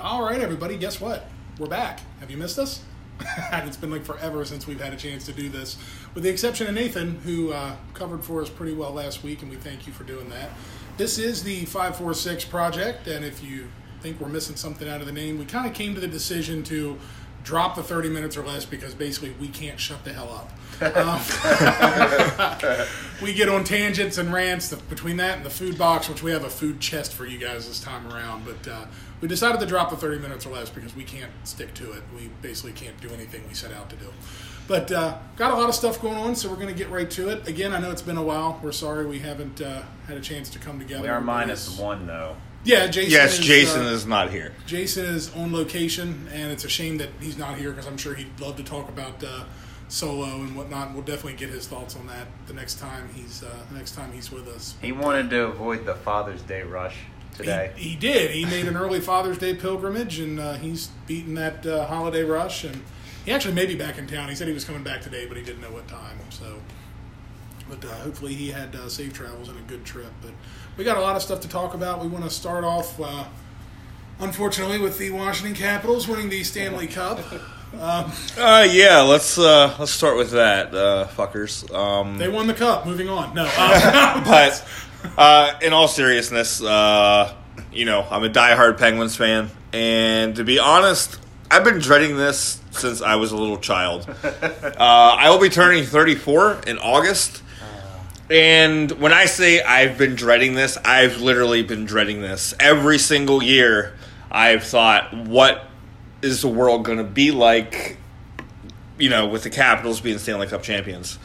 All right, everybody, guess what? We're back. Have you missed us? It's been like forever since we've had a chance to do this, with the exception of Nathan, who covered for us pretty well last week, and we thank you for doing that. This is the 546 Project, and if you think we're missing something out of the name, we kind of came to the decision to drop the 30 minutes or less because basically we can't shut the hell up. We get on tangents and rants between that and the food box, which we have a food chest for you guys this time around, but we decided to drop the 30 minutes or less because we can't stick to it. We basically can't do anything we set out to do. But got a lot of stuff going on, so we're going to get right to it. Again, I know it's been a while. We're sorry we haven't had a chance to come together. We are -1, though. Yeah, Jason. Yes, Jason is not here. Jason is on location, and it's a shame that he's not here because I'm sure he'd love to talk about Solo and whatnot. We'll definitely get his thoughts on that the next time he's with us. He wanted to avoid the Father's Day rush today. He did. He made an early Father's Day pilgrimage, and he's beaten that holiday rush. And he actually may be back in town. He said he was coming back today, but he didn't know what time. But hopefully he had safe travels and a good trip. But we got a lot of stuff to talk about. We want to start off, unfortunately, with the Washington Capitals winning the Stanley Cup. Yeah, let's start with that, fuckers. They won the cup. Moving on. No, but in all seriousness, I'm a diehard Penguins fan, and to be honest, I've been dreading this since I was a little child. I will be turning 34 in August, and when I say I've been dreading this, I've literally been dreading this. Every single year, I've thought, what is the world going to be like, with the Capitals being Stanley Cup champions?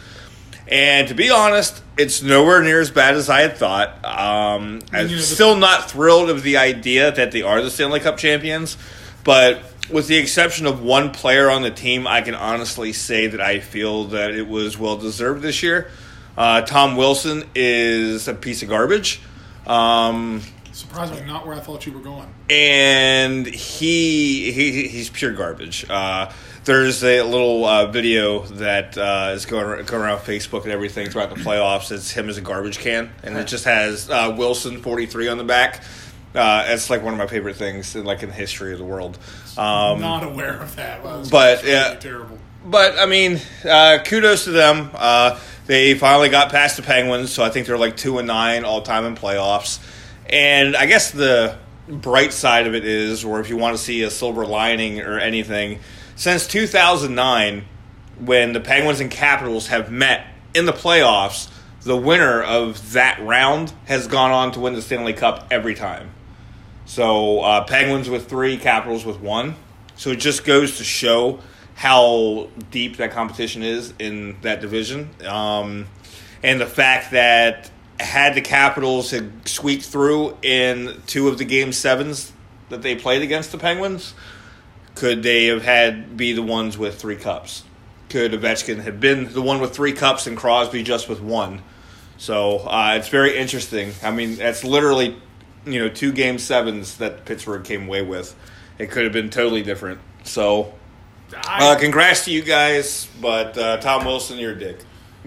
And to be honest, it's nowhere near as bad as I had thought. I'm still not thrilled of the idea that they are the Stanley Cup champions, but with the exception of one player on the team, I can honestly say that I feel that it was well-deserved this year. Tom Wilson is a piece of garbage. Surprisingly, not where I thought you were going. And he's pure garbage. There's a little video that is going around Facebook and everything throughout the playoffs. It's him as a garbage can, and it just has Wilson 43 on the back. It's like one of my favorite things in the history of the world. Not aware of that. But really terrible. But I mean, kudos to them. They finally got past the Penguins, so I think they're 2-9 all time in playoffs. And I guess the bright side of it is, or if you want to see a silver lining or anything, since 2009, when the Penguins and Capitals have met in the playoffs, the winner of that round has gone on to win the Stanley Cup every time. So Penguins with 3, Capitals with 1. So it just goes to show how deep that competition is in that division. And the fact that had the Capitals had squeaked through in 2 of the Game 7s that they played against the Penguins, could they have be the ones with 3 cups? Could Ovechkin have been the one with 3 cups and Crosby just with 1? So it's very interesting. I mean, that's literally 2 Game 7s that Pittsburgh came away with. It could have been totally different. So congrats to you guys, but Tom Wilson, you're a dick.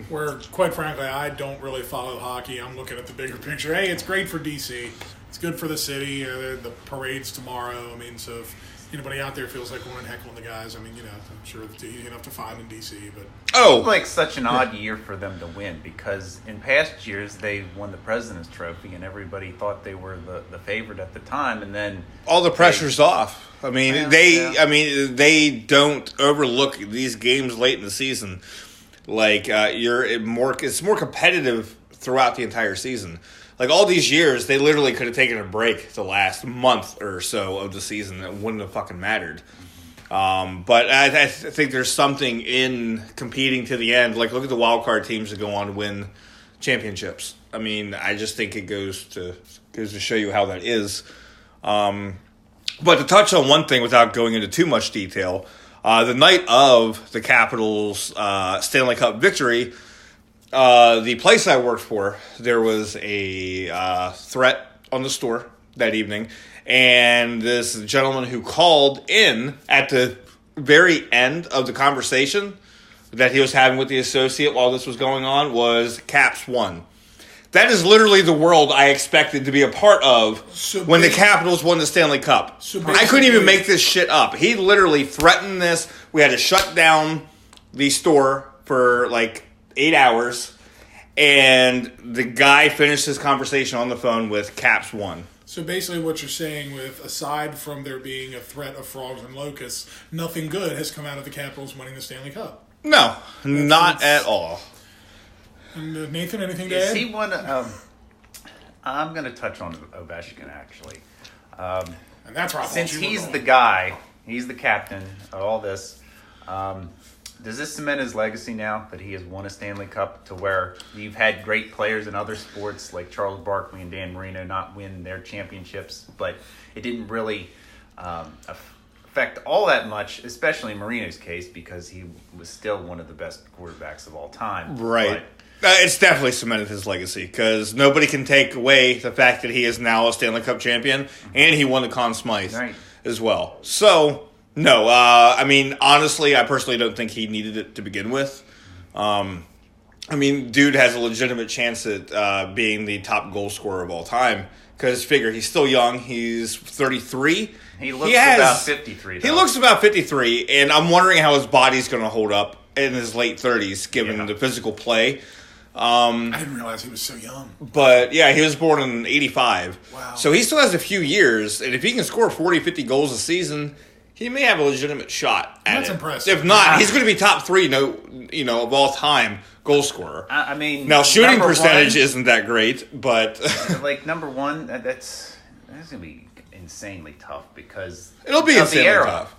Where, quite frankly, I don't really follow hockey. I'm looking at the bigger picture. Hey, it's great for D.C. It's good for the city. The parade's tomorrow. I mean, so if anybody out there feels like going and heckling the guys, I mean, I'm sure it's easy enough to find in D.C. But It's such an odd year for them to win because in past years they won the President's Trophy and everybody thought they were the favorite at the time, and then all the pressure's off. I mean, they don't overlook these games late in the season. It's more competitive throughout the entire season. All these years, they literally could have taken a break the last month or so of the season that wouldn't have fucking mattered. But I think there's something in competing to the end. Look at the wild card teams that go on to win championships. I mean, I just think it goes to show you how that is. But to touch on one thing without going into too much detail, the night of the Capitals' Stanley Cup victory, the place I worked for, there was a threat on the store that evening, and this gentleman who called in at the very end of the conversation that he was having with the associate while this was going on was Caps 1. That is literally the world I expected to be a part of when the Capitals won the Stanley Cup. I couldn't even make this shit up. He literally threatened this. We had to shut down the store for like 8 hours, and the guy finished his conversation on the phone with Caps won. So basically what you're saying with, aside from there being a threat of frogs and locusts, nothing good has come out of the Capitals winning the Stanley Cup. No, not at all. And Nathan, anything to Is add? he one? I'm going to touch on Ovechkin, actually. And that's where I thought Since you were he's going. the guy, he's the captain of all this, does this cement his legacy now that he has won a Stanley Cup, to where you've had great players in other sports like Charles Barkley and Dan Marino not win their championships, but it didn't really affect all that much, especially in Marino's case, because he was still one of the best quarterbacks of all time. Right. It's definitely cemented his legacy, because nobody can take away the fact that he is now a Stanley Cup champion, and he won the Conn Smythe as well. So, no, I mean, honestly, I personally don't think he needed it to begin with. I mean, dude has a legitimate chance at being the top goal scorer of all time, because figure, he's still young. He's 33. He looks about 53, though. He looks about 53, and I'm wondering how his body's going to hold up in his late 30s, given the physical play. I didn't realize he was so young. But, yeah, he was born in 85. Wow. So he still has a few years, and if he can score 40, 50 goals a season, he may have a legitimate shot at That's it. impressive. If not, he's going to be top 3, of all time goal scorer. I mean, now, shooting percentage one, isn't that great, but... like, number one, that's going to be insanely tough, because... It'll be insanely tough.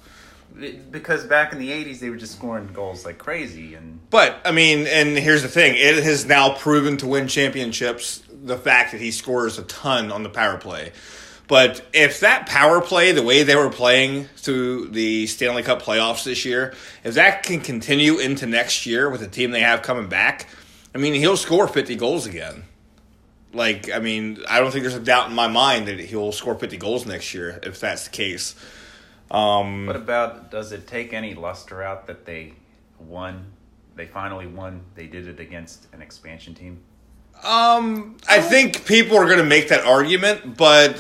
Because back in the 80s, they were just scoring goals like crazy. But, I mean, and here's the thing. It has now proven to win championships, the fact that he scores a ton on the power play. But if that power play, the way they were playing through the Stanley Cup playoffs this year, if that can continue into next year with the team they have coming back, I mean, he'll score 50 goals again. Like, I mean, I don't think there's a doubt in my mind that he'll score 50 goals next year if that's the case. What about, does it take any luster out that they won? They finally won. They did it against an expansion team. I think people are going to make that argument, but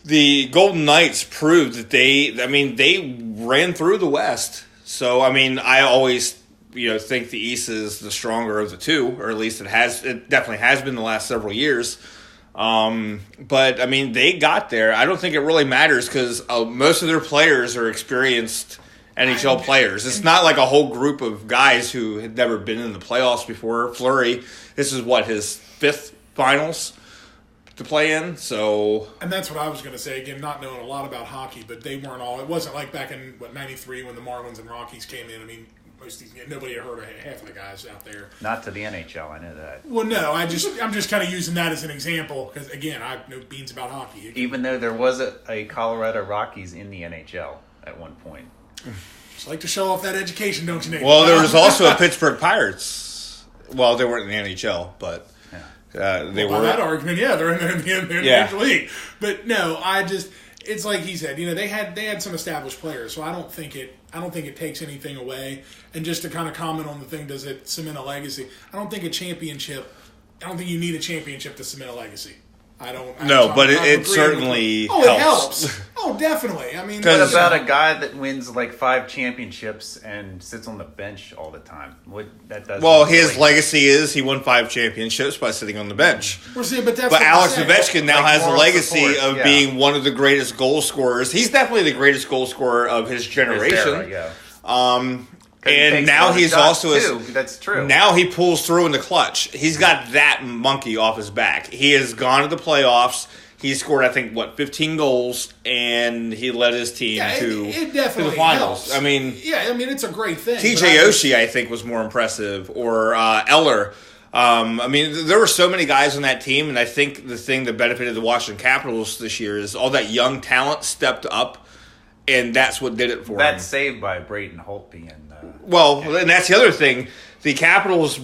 the Golden Knights proved that they ran through the West. So, I mean, I always think the East is the stronger of the two, or at least it definitely has been the last several years. But I mean, they got there. I don't think it really matters, because most of their players are experienced NHL players. It's not like a whole group of guys who had never been in the playoffs before. Fleury, this is his 5th finals to play in. So, and that's what I was going to say. Again, not knowing a lot about hockey, but they weren't all. It wasn't like back in '93 when the Marlins and Rockies came in. I mean, nobody had heard of half of the guys out there. Not to the NHL, I know that. Well, no, I'm just kind of using that as an example, because again, I know beans about hockey. Even though there was a Colorado Rockies in the NHL at one point. Just like to show off that education, don't you, Nate? Well, there was also a Pittsburgh Pirates. Well, they weren't in the NHL, but they were. By that argument, yeah, they're in the Major League. But no, it's like he said. They had some established players, so I don't think it takes anything away. And just to kind of comment on the thing, does it cement a legacy? I don't think you need a championship to cement a legacy. But it certainly helps. It helps. Oh, definitely. I mean, what about a guy that wins like 5 championships and sits on the bench all the time? His legacy is he won 5 championships by sitting on the bench. But Alex Ovechkin now has a legacy of being one of the greatest goal scorers. He's definitely the greatest goal scorer of his generation. And now he's also that's true. Now he pulls through in the clutch. He's got that monkey off his back. He has gone to the playoffs. He scored, I think, 15 goals, and he led his team to the finals. Helps. I mean, it's a great thing. TJ Oshie, I think, was more impressive, or Eller. There were so many guys on that team, and I think the thing that benefited the Washington Capitals this year is all that young talent stepped up, and that's what did it for them. That's saved by Braden Holtby and. And that's the other thing. The Capitals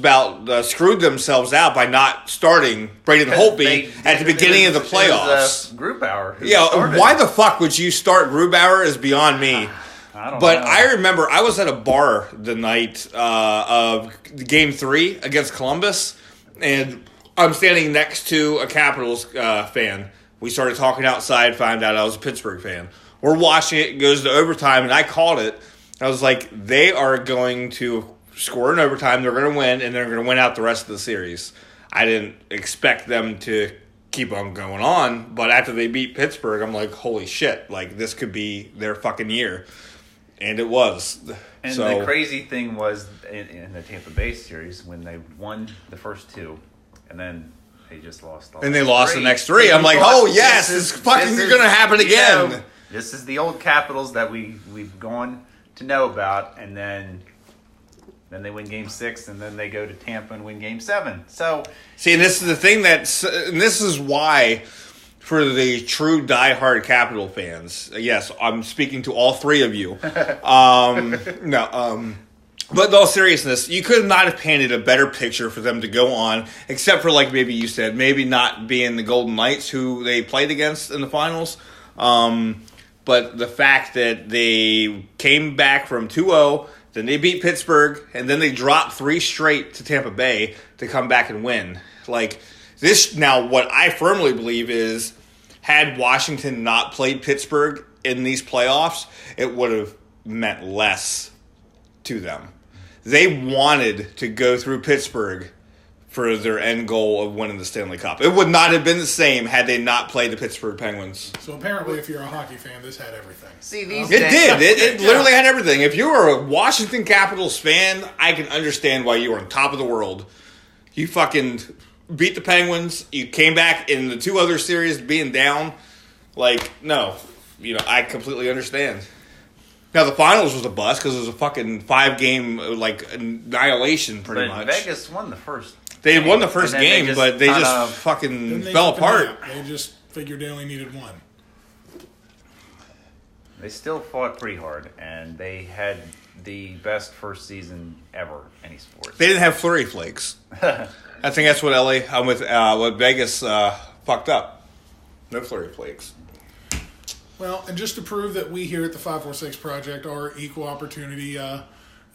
screwed themselves out by not starting Braden Holtby at the beginning of the playoffs. Grubauer. Why the fuck would you start Grubauer is beyond me. I don't But know. I remember I was at a bar the night of Game 3 against Columbus, and I'm standing next to a Capitals fan. We started talking outside, found out I was a Pittsburgh fan. We're watching it goes to overtime, and I called it. I was like, they are going to score in overtime, they're going to win, and they're going to win out the rest of the series. I didn't expect them to keep on going on, but after they beat Pittsburgh, I'm like, holy shit, like, this could be their fucking year. And it was. And so, the crazy thing was in the Tampa Bay series when they won the first two, and then they just lost. And they lost the next three. I'm like, oh yes, it's fucking going to happen again. You know, this is the old Capitals that we've gone to know about, and then they win Game 6, and then they go to Tampa and win Game 7. So see, and this is the thing and this is why, for the true diehard Capital fans, yes, I'm speaking to all three of you. But in all seriousness, you could not have painted a better picture for them to go on, except for, like maybe you said, maybe not being the Golden Knights who they played against in the finals. But the fact that they came back from 2-0, then they beat Pittsburgh, and then they dropped 3 straight to Tampa Bay to come back and win. Like, this, now what I firmly believe is, had Washington not played Pittsburgh in these playoffs, it would have meant less to them. They wanted to go through Pittsburgh for their end goal of winning the Stanley Cup. It would not have been the same had they not played the Pittsburgh Penguins. So apparently, if you're a hockey fan, this had everything. see these It days, did. It literally had everything. If you were a Washington Capitals fan, I can understand why you were on top of the world. You fucking beat the Penguins. You came back in the 2 other series being down. Like, no. I completely understand. Now, the finals was a bust because it was a fucking 5-game, annihilation pretty much. Vegas won the first. They won the first game, but they just Then fucking they fell took a apart. nap. They just figured they only needed one. They still fought pretty hard, and they had the best first season ever any sports. They didn't have Flurry Flakes. I think that's what what Vegas fucked up. No Flurry Flakes. Well, and just to prove that we here at the 546 Project are equal opportunity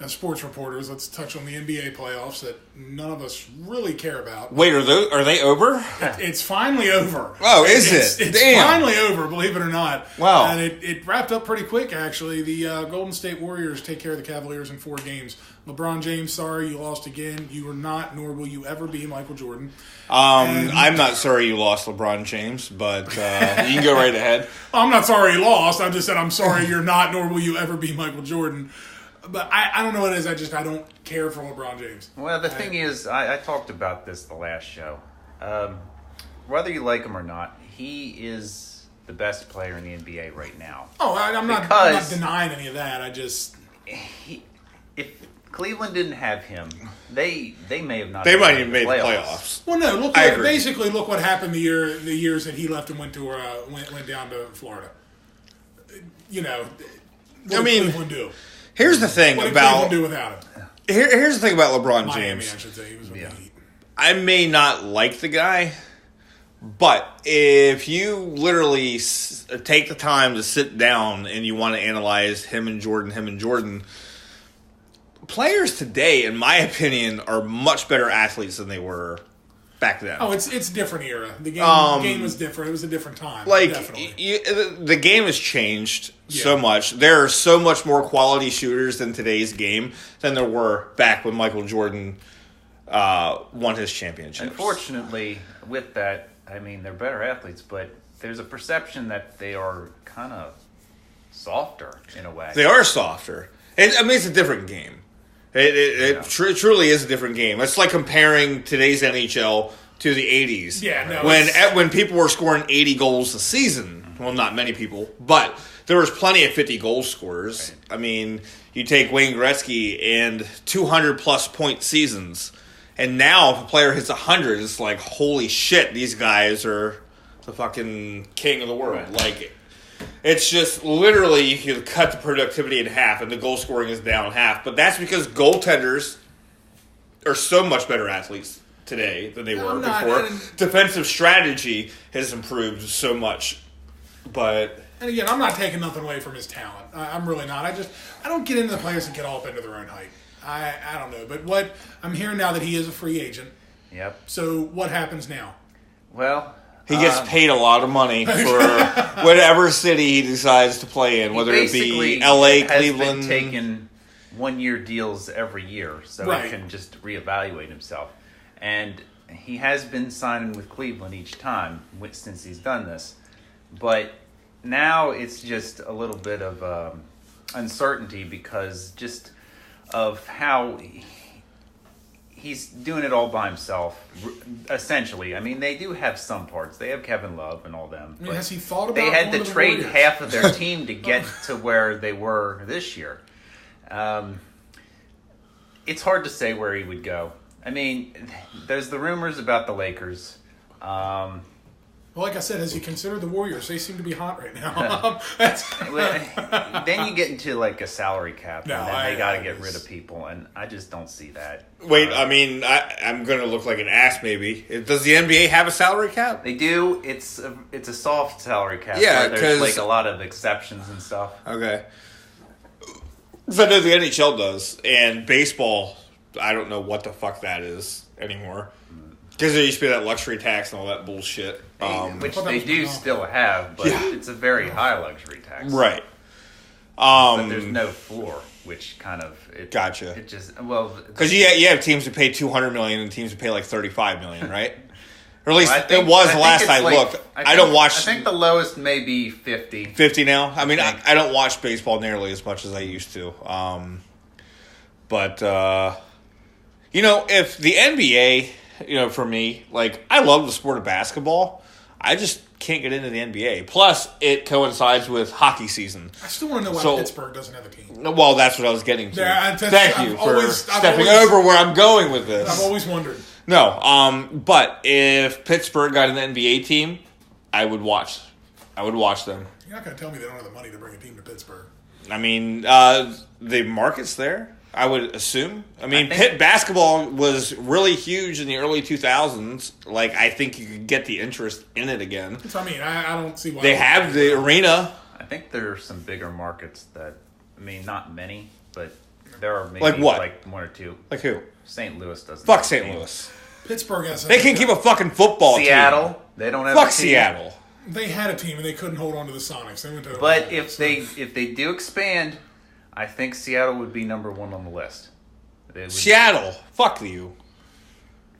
sports reporters, let's touch on the NBA playoffs that none of us really care about. Wait, are they over? It's finally over. Oh, is it? It's Damn. finally over, believe it or not. Wow. And it wrapped up pretty quick, actually. The Golden State Warriors take care of the Cavaliers in 4 games. LeBron James, sorry, you lost again. You are not, nor will you ever be Michael Jordan. I'm not sorry you lost LeBron James, but you can go right ahead. I'm not sorry you lost. I just said I'm sorry you're not, nor will you ever be Michael Jordan. But I don't know what it is. I don't care for LeBron James. Well, the thing is, I talked about this the last show. Whether you like him or not, he is the best player in the NBA right now. Oh, I'm not denying any of that. If Cleveland didn't have him, they may have not. They might have made the playoffs. Well, no. Look what happened the years that he left and went down to Florida. What did Cleveland do? Here's the thing What did about Cleveland do without him? Here's the thing about LeBron Miami, James. I should say. He was with the Heat. I may not like the guy, but if you literally take the time to sit down and you want to analyze him and Jordan, players today, in my opinion, are much better athletes than they were back then. Oh, it's a different era. The game was different. It was a different time. Definitely. The game has changed so much. There are so much more quality shooters in today's game than there were back when Michael Jordan won his championships. Unfortunately, with that, I mean, they're better athletes, but there's a perception that they are kind of softer in a way. They are softer. It's a different game. It truly is a different game. It's like comparing today's NHL to the 80s. Yeah, no. When people were scoring 80 goals a season. Well, not many people, but there was plenty of 50 goal scorers. Right. I mean, you take Wayne Gretzky and 200-plus point seasons, and now if a player hits 100, it's like, holy shit, these guys are the fucking king of the world. Right. Like, it's just literally you cut the productivity in half and the goal scoring is down half. But that's because goaltenders are so much better athletes today than they were before. Defensive strategy has improved so much. But And again, I'm not taking nothing away from his talent. I'm really not. I don't get into the players that get all up into their own hype. I don't know. But what I'm hearing now that he is a free agent. Yep. So what happens now? Well, he gets paid a lot of money for whatever city he decides to play in, whether it be L.A., Cleveland. He's been taking one-year deals every year, so he can just reevaluate himself. And he has been signing with Cleveland each time since he's done this. But now it's just a little bit of uncertainty because just of how he's doing it all by himself, essentially. I mean, they do have some parts. They have Kevin Love and all them. I mean, has he thought about they had to trade Warriors? half of their team to get to where they were this year. It's hard to say where he would go. I mean, there's the rumors about the Lakers. Well, like I said, has he considered the Warriors? They seem to be hot right now. Then you get into like a salary cap, No, and then they got to get rid of people, and I just don't see that. Wait, I mean, I'm going to look like an ass maybe. Does the NBA have a salary cap? They do. It's a soft salary cap. Yeah, where there's like a lot of exceptions and stuff. Okay. So I know the NHL does, and baseball, I don't know what the fuck that is anymore. Because there used to be that luxury tax and all that bullshit. Which they do still have, but it's a very high luxury tax. Right. But there's no floor, which kind of... Gotcha. It just... Because you have teams that pay $200 million and teams that pay like $35 million, right? Or at least it was the last I looked. I don't watch... I think the lowest may be 50. 50 now? I mean, I don't watch baseball nearly as much as I used to. But, if the NBA... for me, like, I love the sport of basketball. I just can't get into the NBA. Plus, it coincides with hockey season. I still want to know why Pittsburgh doesn't have a team. Well, that's what I was getting to. Yeah, Thank you for stepping over where I'm going with this. I've always wondered. No, but if Pittsburgh got an NBA team, I would watch. I would watch them. You're not going to tell me they don't have the money to bring a team to Pittsburgh. I mean, the market's there. I would assume. I mean, Pitt basketball was really huge in the early 2000s. Like, I think you could get the interest in it again. That's what I mean. I don't see why. They have the arena. I think there are some bigger markets that, I mean, not many, but there are maybe like what? Like one or two. Like who? St. Louis doesn't. Fuck St. Louis. Pittsburgh has. They can't keep a fucking football team. Seattle. They don't have. Fuck Seattle. They had a team and they couldn't hold on to the Sonics. They went to. But if they do expand, I think Seattle would be number one on the list. Seattle, fuck you,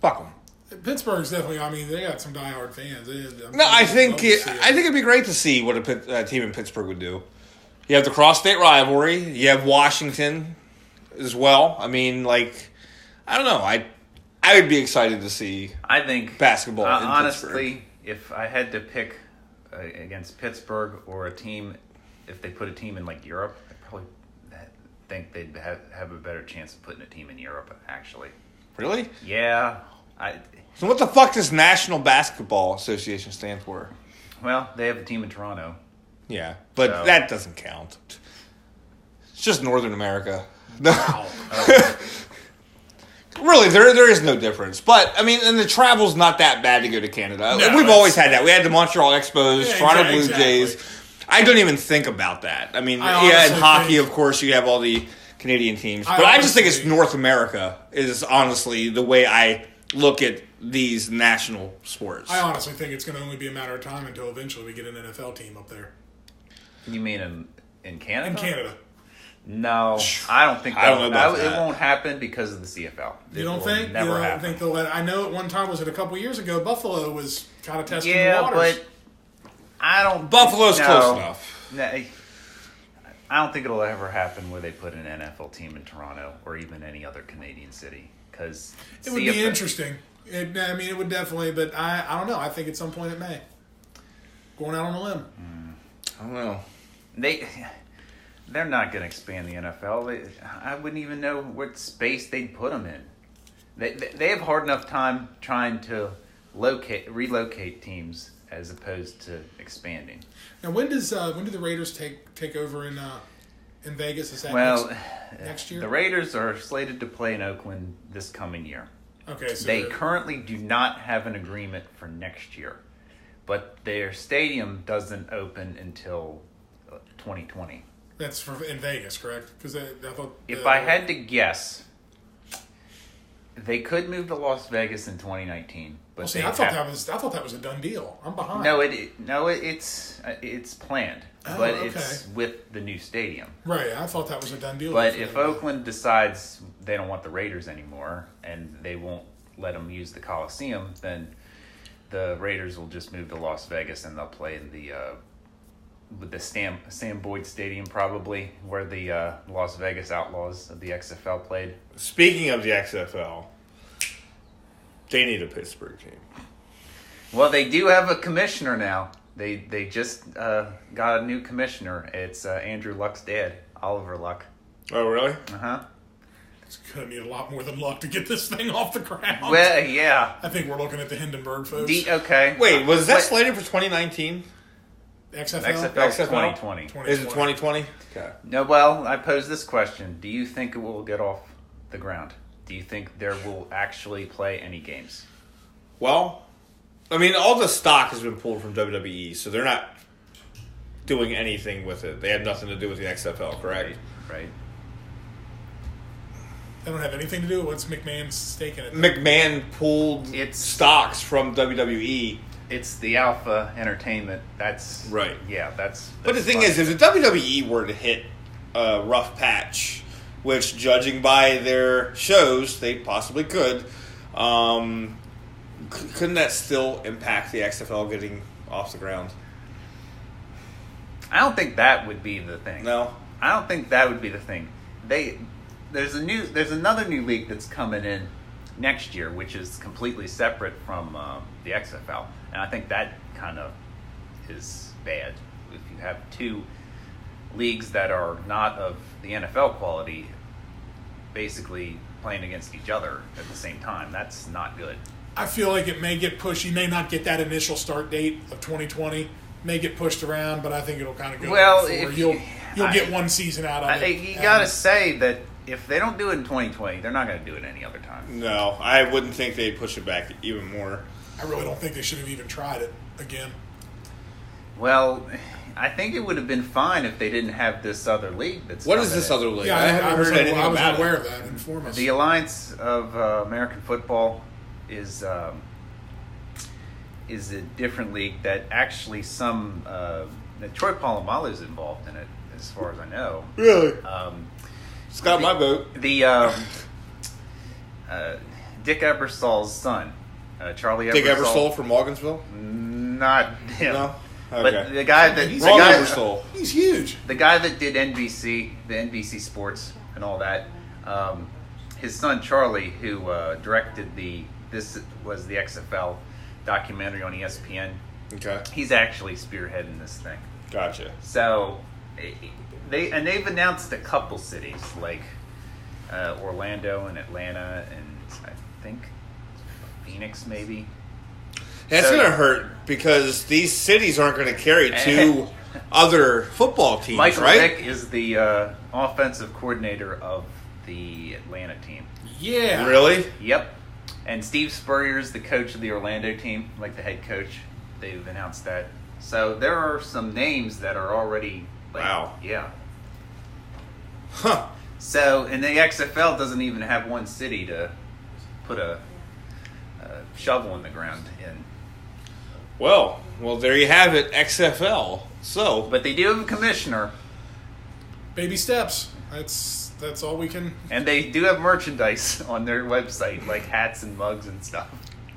fuck them. Pittsburgh's definitely. I mean, they got some diehard fans. I think it'd be great to see what a team in Pittsburgh would do. You have the cross-state rivalry. You have Washington as well. I mean, like, I don't know. I would be excited to see. I think basketball. In honestly, Pittsburgh. if I had to pick against Pittsburgh or a team, if they put a team in like Europe, I probably think they'd have a better chance of putting a team in Europe, actually. Really? Yeah. So what the fuck does National Basketball Association stand for? Well, they have a team in Toronto. Yeah, but that doesn't count. It's just Northern America. Wow. Really, there is no difference. But, I mean, and the travel's not that bad to go to Canada. No, we've always had that. We had the Montreal Expos, Yeah, Toronto Blue exactly. Jays. I don't even think about that. I mean, in hockey, of course, you have all the Canadian teams. But I just think it's North America is honestly the way I look at these national sports. I honestly think it's going to only be a matter of time until eventually we get an NFL team up there. You mean in Canada? In Canada. No, I don't think that. I don't know about that. It won't happen because of the CFL. You don't think? Never you don't happen. think they'll let? I know at one time, was it a couple years ago, Buffalo was kind of testing the Yeah, waters. but I don't. Buffalo's close enough. No, I don't think it'll ever happen where they put an NFL team in Toronto or even any other Canadian city because it would be interesting. It would definitely, but I don't know. I think at some point it may. Going out on a limb. I don't know. They're not going to expand the NFL. I wouldn't even know what space they'd put them in. They have hard enough time trying to relocate teams as opposed to expanding. Now, when do the Raiders take over in Vegas? Is that next year? The Raiders are slated to play in Oakland this coming year. Okay, so they currently do not have an agreement for next year, but their stadium doesn't open until 2020. That's in Vegas, correct? Because I thought If I had to guess, they could move to Las Vegas in 2019. But see, I thought that was a done deal. I'm behind. It's planned, Oh, but okay. it's with the new stadium. Right, I thought that was a done deal. But if Oakland decides they don't want the Raiders anymore and they won't let them use the Coliseum, then the Raiders will just move to Las Vegas and they'll play in the with the Sam Boyd Stadium, probably, where the Las Vegas Outlaws of the XFL played. Speaking of the XFL, they need a Pittsburgh team. Well, they do have a commissioner now. They just got a new commissioner. It's Andrew Luck's dad, Oliver Luck. Oh, really? Uh-huh. It's going to need a lot more than luck to get this thing off the ground. Well, yeah. I think we're looking at the Hindenburg folks. Okay. Wait, was that slated for 2019? XFL? XFL 2020. Is it 2020? Okay. No, well, I pose this question. Do you think it will get off the ground? Do you think there will actually play any games? Well, I mean, all the stock has been pulled from WWE, so they're not doing anything with it. They have nothing to do with the XFL, correct? Right. They don't have anything to do with what's McMahon's stake in it. McMahon pulled stocks from WWE. It's the Alpha Entertainment. That's right. Yeah, that's But the thing is, if the WWE were to hit a rough patch, which, judging by their shows, they possibly could, couldn't that still impact the XFL getting off the ground? I don't think that would be the thing. No, I don't think that would be the thing. There's another new league that's coming in next year, which is completely separate from the XFL, and I think that kind of is bad. If you have two leagues that are not of the NFL quality, basically playing against each other at the same time, that's not good. I feel like it may get pushed. You may not get that initial start date of 2020. May get pushed around, but I think it'll kind of go. Well, you'll get one season out of it. You got to say that if they don't do it in 2020, they're not going to do it any other time. No, I wouldn't think they'd push it back even more. I really don't think they should have even tried it again. Well, I think it would have been fine if they didn't have this other league. What is this other league? Yeah, I haven't heard anything about it. I was aware of that. Inform us. The Alliance of American Football is a different league that actually Troy Polamalu is involved in it, as far as I know. Really? It's got my vote. The Dick Ebersol's son, Charlie Ebersol. Dick Ebersol from Morgansville? Not him. No? Okay. But the guy that... Ebersol. He's huge. The guy that did the NBC Sports and all that, his son Charlie, who directed this was the XFL documentary on ESPN. Okay. He's actually spearheading this thing. Gotcha. So they've announced a couple cities like Orlando and Atlanta and I think Phoenix maybe. That's going to hurt because these cities aren't going to carry two other football teams, Michael right? Vick is the offensive coordinator of the Atlanta team. Yeah. Really? Yep. And Steve Spurrier's the coach of the Orlando team, like the head coach. They've announced that. So there are some names that are already... Wow. Yeah. Huh. So, and the XFL doesn't even have one city to put a shovel in the ground in. Well, there you have it, XFL. So, But they do have a commissioner. Baby steps. That's all we can. And they do have merchandise on their website, like hats and mugs and stuff.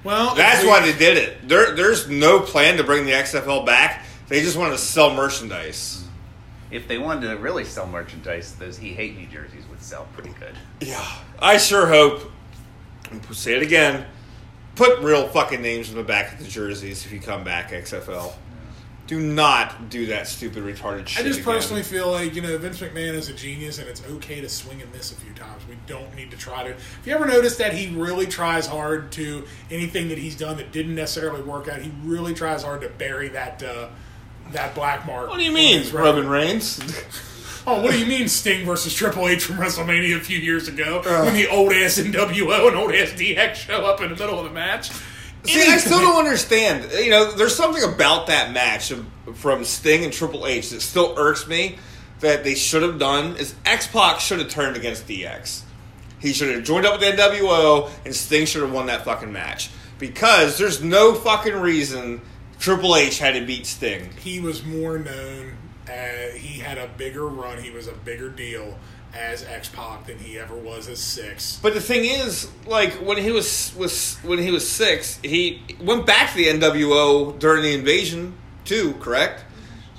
Well, that's why they did it. There's no plan to bring the XFL back. They just wanted to sell merchandise. If they wanted to really sell merchandise, those He Hate Me jerseys would sell pretty good. Yeah. I sure hope, say it again, put real fucking names in the back of the jerseys if you come back, XFL. Do not do that stupid, retarded shit I just again. personally feel like, Vince McMahon is a genius, and it's okay to swing and miss a few times. We don't need to try to... If you ever notice that he really tries hard to... Anything that he's done that didn't necessarily work out, he really tries hard to bury that black mark. What do you mean, Roman Reigns? Oh, what do you mean Sting versus Triple H from WrestleMania a few years ago when the old-ass NWO and old-ass DX show up in the middle of the match? See, I still don't understand. You know, there's something about that match from Sting and Triple H that still irks me that they should have done is X-Pac should have turned against DX. He should have joined up with the NWO, and Sting should have won that fucking match. Because there's no fucking reason Triple H had to beat Sting. He was more known, he had a bigger run, he was a bigger deal as X-Pac than he ever was as Six. But the thing is, like, when he was Six, he went back to the NWO during the invasion, too, correct?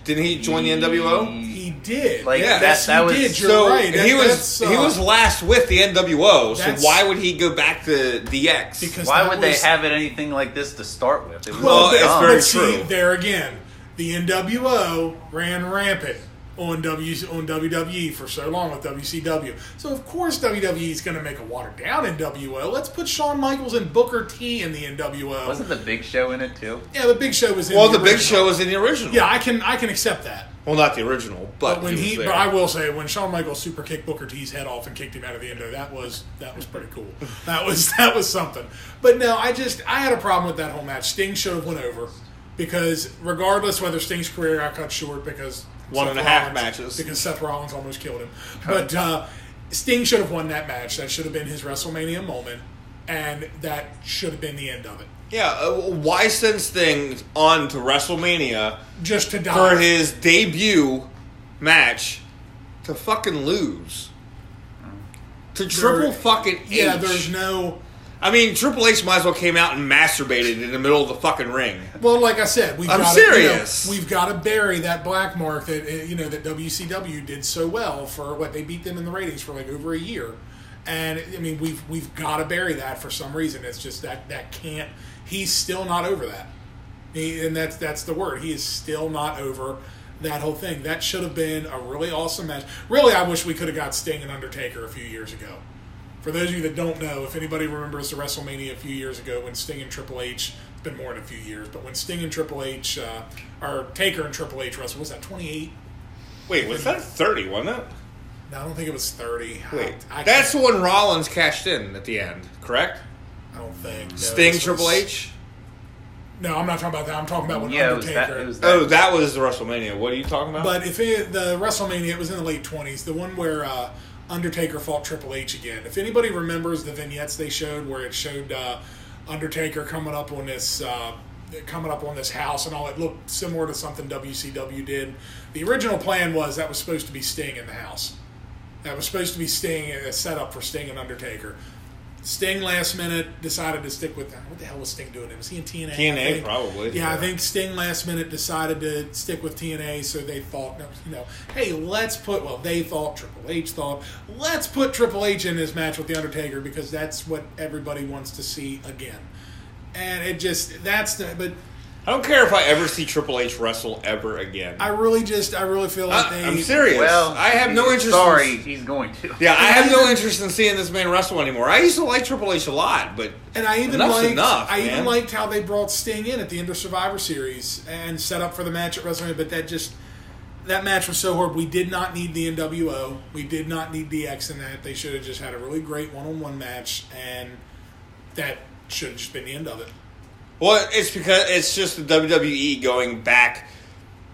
Didn't he join the NWO? He did. Like, yeah, that was... Did. You're so right. he was last with the NWO, so That's- why would he go back to DX? Because Why that would was- they have it anything like this to start with? It was Well, it's dumb. very but see, true. there again, the NWO ran rampant on WWE for so long with WCW. So of course WWE is going to make a watered down NWO. Let's put Shawn Michaels and Booker T in the NWO. Wasn't the Big Show in it too? Yeah, the Big Show was in. Well, the original. Big Show was in the original. Yeah, I can accept that. Well, not the original, but When he was there. but I will say, when Shawn Michaels super kicked Booker T's head off and kicked him out of the endo, that was pretty cool. that was something. But no, I had a problem with that whole match. Sting should have went over because regardless whether Sting's career got cut short because 1.5 matches because Seth Rollins almost killed him, but Sting should have won that match. That should have been his WrestleMania moment, and that should have been the end of it. Yeah, why send Sting on to WrestleMania Just to die for his debut match to fucking lose? To Triple fucking H. Yeah, there's no. I mean, Triple H might as well came out and masturbated in the middle of the fucking ring. Well, like I said, I'm serious. We've got to bury that black mark that that WCW did so well for what they beat them in the ratings for like over a year, and I mean we've got to bury that for some reason. It's just that can't. He's still not over that, and that's the word. He is still not over that whole thing. That should have been a really awesome match. Really, I wish we could have got Sting and Undertaker a few years ago. For those of you that don't know, if anybody remembers the WrestleMania a few years ago when Sting and Triple H, it's been more than a few years, but when Sting and Triple H, or Taker and Triple H wrestled, was that 28? Wait, was that 30, wasn't it? No, I don't think it was 30. Wait, I that's when Rollins cashed in at the end, correct? I don't think. No, Sting, this Triple was- H? No, I'm not talking about that. I'm talking about when Yeah, it was Undertaker. that. It was that. Oh, that was the WrestleMania. What are you talking about? But the WrestleMania, it was in the late 20s. The one where Undertaker fought Triple H again. If anybody remembers the vignettes they showed, where it showed Undertaker coming up on this house and all, it looked similar to something WCW did. The original plan was that was supposed to be Sting in the house. That was supposed to be Sting, a setup for Sting and Undertaker. Sting last minute decided to stick with what the hell was Sting doing? Was he in TNA? TNA, probably. Yeah, I think Sting last minute decided to stick with TNA, so they thought, hey, they thought, Triple H thought, let's put Triple H in this match with The Undertaker because that's what everybody wants to see again. And it just, but I don't care if I ever see Triple H wrestle ever again. I really feel like I'm serious. Well, I have no interest. Sorry, he's going to. Yeah, I have no interest in seeing this man wrestle anymore. I used to like Triple H a lot, but I even man. liked how they brought Sting in at the end of Survivor Series and set up for the match at WrestleMania, but that match was so horrible. We did not need the NWO. We did not need DX in that. They should have just had a really great one-on-one match, and that should have just been the end of it. Well, it's because it's just the WWE going back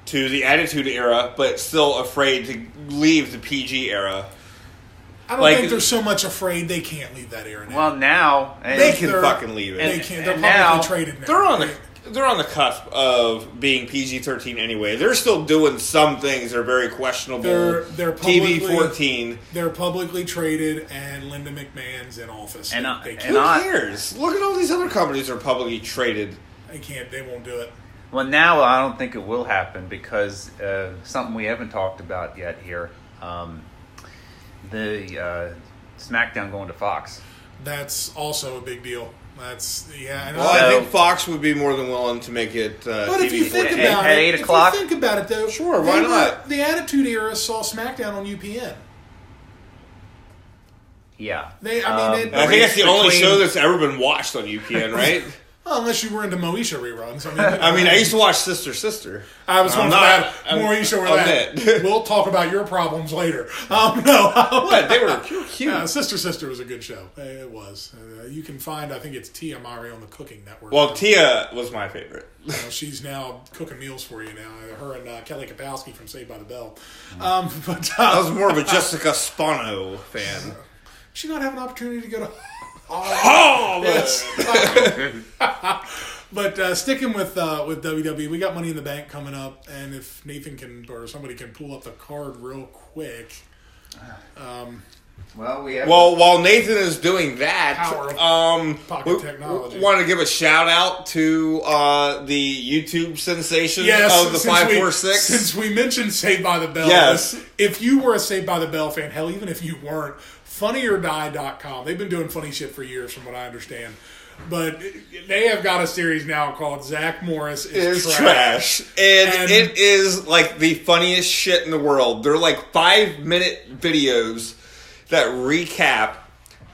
to the Attitude Era, but still afraid to leave the PG era. I don't think they're so much afraid they can't leave that era now. Well, now they can fucking leave it. They can't. They're and publicly now, traded now. They're on the cusp of being PG-13 anyway. They're still doing some things that are very questionable. They're TV-14. They're publicly traded, and Linda McMahon's in office. And Who cares? Look at all these other companies that are publicly traded. They won't do it. Well, now I don't think it will happen because something we haven't talked about yet here. The SmackDown going to Fox. That's also a big deal. I think Fox would be more than willing to make it but if you think at about it, 8 o'clock? if you think about it, though, sure, why not? The Attitude Era saw SmackDown on UPN. Yeah. I think that's the only show that's ever been watched on UPN, right? Well, unless you were into Moesha reruns. I used to watch Sister Sister. I was going for that. Moesha or that. We'll talk about your problems later. No. What? They were cute. Sister Sister was a good show. It was. You can find, I think it's Tia Mowry on the Cooking Network. Well, Tia was my favorite. She's now cooking meals for you now. Her and Kelly Kapowski from Saved by the Bell. I was more of a Jessica Spano fan. She not have an opportunity to go to... Yes. But sticking with WWE, we got Money in the Bank coming up, and if Nathan can or somebody can pull up the card real quick. While Nathan is doing that, pocket technology. We want to give a shout out to the YouTube sensation of the 546. Since we mentioned Saved by the Bell, yes. If you were a Saved by the Bell fan, hell, even if you weren't, FunnyOrDie.com. They've been doing funny shit for years, from what I understand. But they have got a series now called Zach Morris is Trash. And it is like the funniest shit in the world. They're like 5-minute videos that recap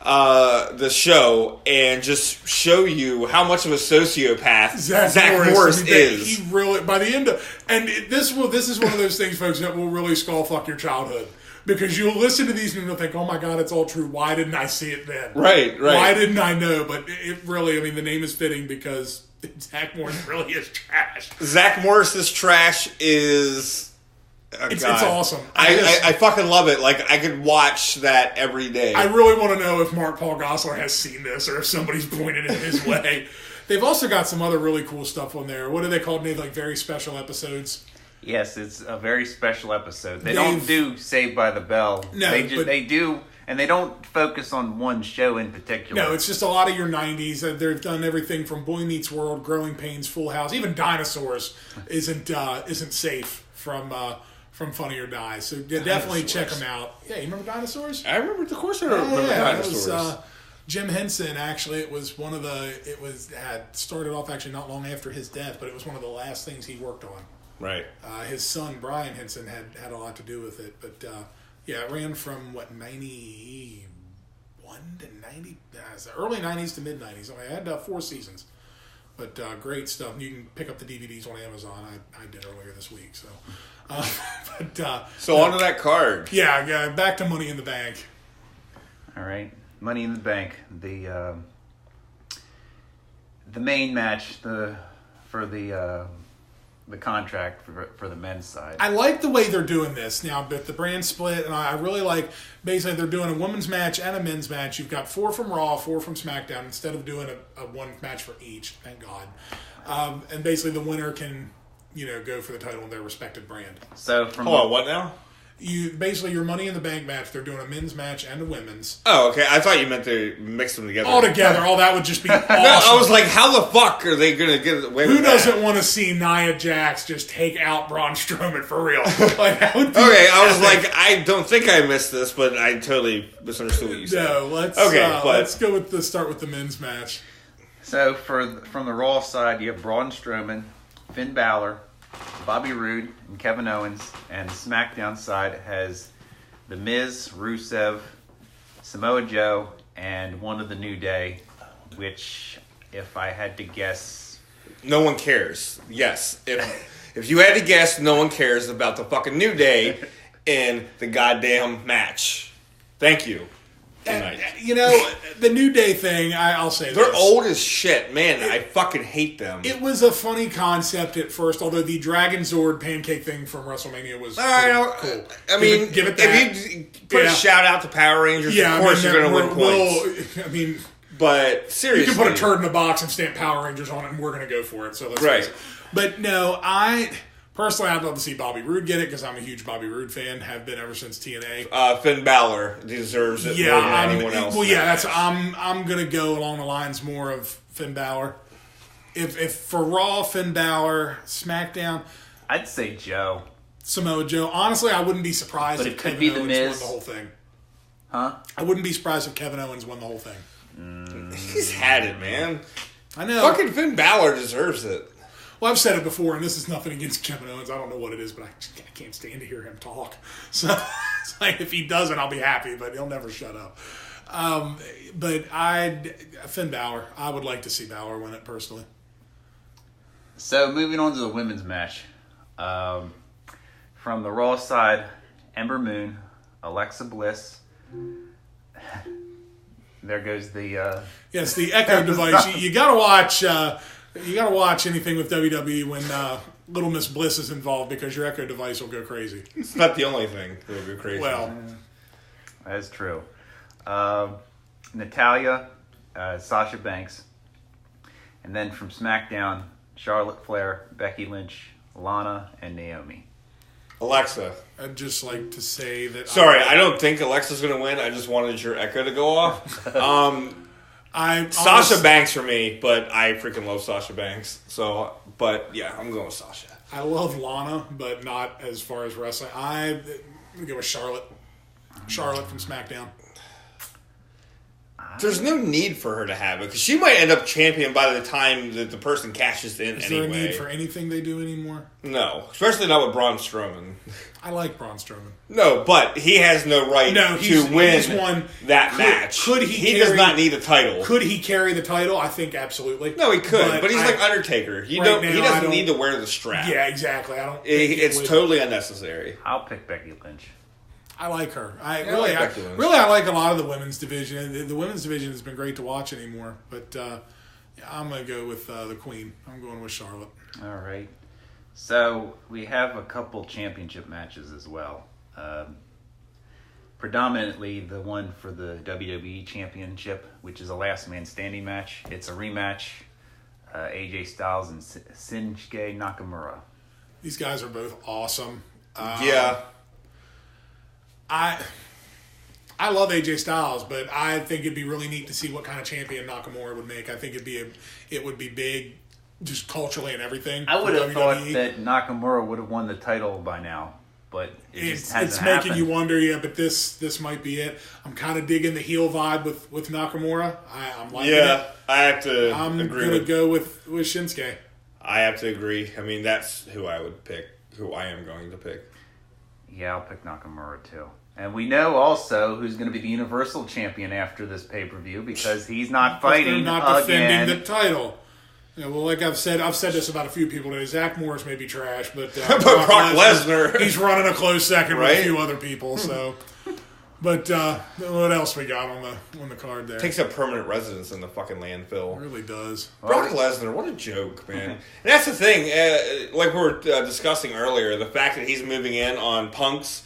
the show and just show you how much of a sociopath Zach Morris is. He really, by the end of, and this is one of those things, folks, that will really skull fuck your childhood. Because you'll listen to these and you'll think, oh my God, it's all true. Why didn't I see it then? Right. Why didn't I know? But it really, the name is fitting because Zach Morris really is trash. Zach Morris's trash is... It's awesome. I fucking love it. Like, I could watch that every day. I really want to know if Mark Paul Gosselaar has seen this or if somebody's pointed it his way. They've also got some other really cool stuff on there. What are they called, Nate? Like very special episodes? Yes, it's a very special episode. They don't do Saved by the Bell. No, they do, and they don't focus on one show in particular. No, it's just a lot of your 90s. They've done everything from Boy Meets World, Growing Pains, Full House, even Dinosaurs isn't safe from Funny or Die. So definitely check them out. Yeah, you remember Dinosaurs? I remember, of course I remember Dinosaurs. It was, Jim Henson, actually, it had started off actually not long after his death, but it was one of the last things he worked on. Right. His son, Brian Henson, had a lot to do with it. But, it ran from, 91 to 90? Early 90s to mid-90s. I had 4 seasons. But great stuff. You can pick up the DVDs on Amazon. I did earlier this week. So, onto that card. Yeah, back to Money in the Bank. All right. Money in the Bank. The main match for the contract for the men's side. I like the way they're doing this now, but the brand split, and I really like, basically they're doing a women's match and a men's match. You've got 4 from Raw, 4 from SmackDown, instead of doing a one match for each, thank God. And basically the winner can, go for the title in their respective brand. So Hold on, what now? Your Money in the Bank match, they're doing a men's match and a women's. Oh, okay. I thought you meant to mix them together. All together. Oh, that would just be awesome. I was like, how the fuck are they going to get away with that? Who doesn't want to see Nia Jax just take out Braun Strowman for real? That would be okay, I was like, I don't think I missed this, but I totally misunderstood what you said. No, let's go start with the men's match. So from the Raw side, you have Braun Strowman, Finn Balor, Bobby Roode, and Kevin Owens, and SmackDown side has The Miz, Rusev, Samoa Joe, and one of the New Day, which, if I had to guess... No one cares. Yes. If you had to guess, no one cares about the fucking New Day in the goddamn match. Thank you. The New Day thing, I'll say they're old as shit. Man, I fucking hate them. It was a funny concept at first, although the Dragon Zord pancake thing from WrestleMania was cool. I mean, give it that. If you put a shout out to Power Rangers, of course you're going to win points. But seriously. You can put a turd in a box and stamp Power Rangers on it, and we're going to go for it. So let's face it. But no, personally, I'd love to see Bobby Roode get it because I'm a huge Bobby Roode fan. Have been ever since TNA. Finn Balor deserves it more than anyone else. Well, yeah, I'm gonna go along the lines more of Finn Balor. If for Raw, Finn Balor, SmackDown, I'd say Joe. Samoa Joe. Honestly, I wouldn't be surprised but if it could Kevin be Owens the Miz. won the whole thing. Huh? I wouldn't be surprised if Kevin Owens won the whole thing. He's had it, man. I know. Fucking Finn Balor deserves it. Well, I've said it before, and this is nothing against Kevin Owens. I don't know what it is, but I can't stand to hear him talk. So it's like, if he doesn't, I'll be happy, but he'll never shut up. But Finn Balor. I would like to see Balor win it personally. So moving on to the women's match. From the Raw side, Ember Moon, Alexa Bliss. There goes the yes, the Echo device. You gotta watch. You gotta watch anything with WWE when Little Miss Bliss is involved because your Echo device will go crazy. It's not the only thing that will go crazy. Well, that's true. Natalya, Sasha Banks, and then from SmackDown, Charlotte Flair, Becky Lynch, Lana, and Naomi. Alexa. I'd just like to say that. Sorry, I don't think Alexa's going to win. I just wanted your Echo to go off. Sasha Banks for me, but I freaking love Sasha Banks. So, but yeah, I'm going with Sasha. I love Lana, but not as far as wrestling. I'm going to go with Charlotte. Charlotte from SmackDown. There's no need for her to have it because she might end up champion by the time that the person cashes in. Is there a need for anything they do anymore? No, especially not with Braun Strowman. I like Braun Strowman. No, but he has no right to win that match. Could he does not need a title. Could he carry the title? I think absolutely. No, he could, but he's like Undertaker. He doesn't need to wear the strap. Yeah, exactly. I don't. It's totally unnecessary. I'll pick Becky Lynch. I like her. I like a lot of the women's division. The women's division has been great to watch anymore. But I'm going to go with the Queen. I'm going with Charlotte. All right. So we have a couple championship matches as well. Predominantly the one for the WWE Championship, which is a last man standing match. It's a rematch. AJ Styles and Shinsuke Nakamura. These guys are both awesome. Yeah. I love AJ Styles, but I think it'd be really neat to see what kind of champion Nakamura would make. I think it would be big, just culturally and everything. I would have thought that Nakamura would have won the title by now, but it's making you wonder. Yeah, but this might be it. I'm kind of digging the heel vibe with Nakamura. I'm liking it. Yeah, I have to. I'm gonna go with Shinsuke. I have to agree. I mean, that's who I would pick. Who I am going to pick. Yeah, I'll pick Nakamura too. And we know also who's going to be the Universal Champion after this pay-per-view because he's not fighting they're not defending the title. Yeah, well, like I've said this about a few people today. Zach Morris may be trash, but Brock Lesnar, he's running a close second with a few other people. So, but what else we got on the card there? Takes up permanent residence in the fucking landfill. It really does. Brock Lesnar, what a joke, man. And that's the thing. Like we were discussing earlier, the fact that he's moving in on Punk's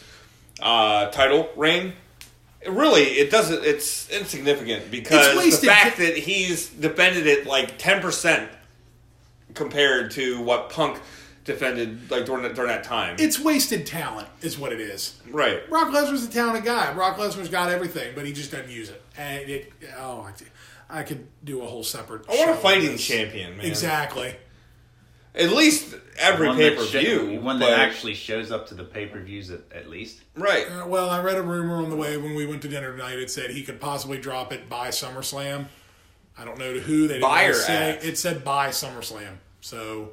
title reign, it's insignificant because the fact that he's defended it like 10% compared to what Punk defended like during that time. It's wasted talent is what it is. Right. Brock Lesnar's a talented guy. Brock Lesnar's got everything, but he just doesn't use it. And I could do a whole separate I want a fighting champion, man. Exactly. At least every pay-per-view. One that actually shows up to the pay-per-views at least. Right. Well, I read a rumor on the way when we went to dinner tonight. It said he could possibly drop it by SummerSlam. I don't know to who. They didn't say. It said by SummerSlam. So...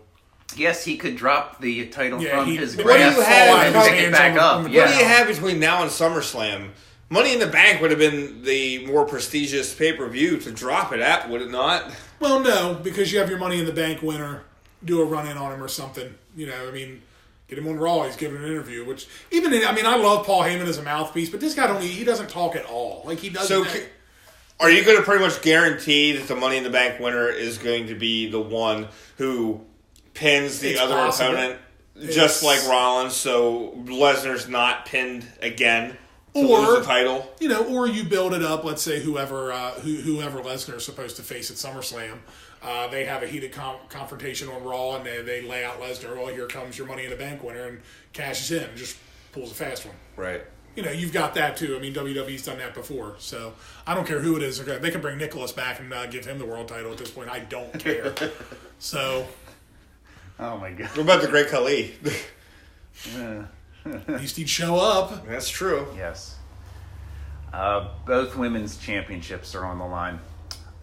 Yes, he could drop the title from his grasp and pick it back up. What do you have between now and SummerSlam? Money in the Bank would have been the more prestigious pay-per-view to drop it at, would it not? Well, no, because you have your Money in the Bank winner do a run-in on him or something. You know, I mean, get him on Raw. He's giving an interview, which I love Paul Heyman as a mouthpiece, but this guy he doesn't talk at all. Like he doesn't. So, are you going to pretty much guarantee that the Money in the Bank winner is going to be the one who pins the other opponent, just like Rollins, so Lesnar's not pinned again to lose the title? You know, or you build it up. Let's say whoever Lesnar is supposed to face at SummerSlam. They have a heated confrontation on Raw, and they lay out Lesnar. Well, here comes your Money in the Bank winner, and cashes in and just pulls a fast one. Right. You know, you've got that too. I mean, WWE's done that before, so I don't care who it is. They can bring Nicholas back and give him the world title at this point. I don't care. So, oh my God. What about the Great Khali? At least he'd show up. That's true. Yes. Both women's championships are on the line.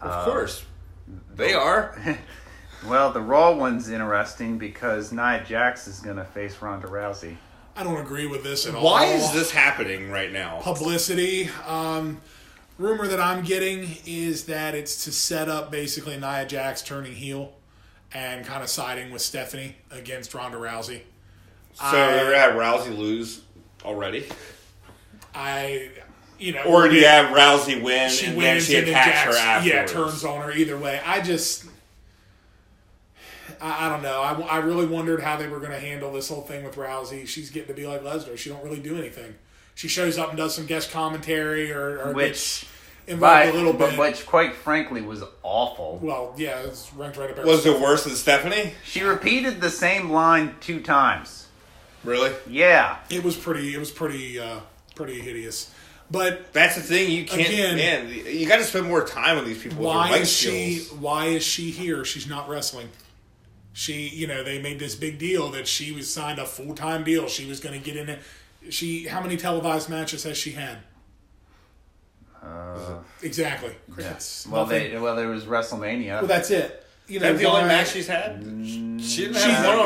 Of course. They are. Well, the Raw one's interesting because Nia Jax is going to face Ronda Rousey. I don't agree with this at all. Why is this happening right now? Publicity. Rumor that I'm getting is that it's to set up basically Nia Jax turning heel and kind of siding with Stephanie against Ronda Rousey. So they're going to have Rousey lose already? Or do you have Rousey win and then she attacks her afterwards? Yeah, turns on her either way. I don't know. I really wondered how they were going to handle this whole thing with Rousey. She's getting to be like Lesnar. She don't really do anything. She shows up and does some guest commentary or gets involved a little bit. Which, quite frankly, was awful. Well, yeah, it's ranked right up there. Was it worse than Stephanie? She repeated the same line 2 times. Really? Yeah. It was pretty hideous. But that's the thing. You can't. Man, you got to spend more time with these people. Why is she here? She's not wrestling. They made this big deal that she was signed a full-time deal. She was going to get in it. How many televised matches has she had? Exactly. Yeah. There was WrestleMania. Well, that's it. That's the only match she's had. She didn't have one on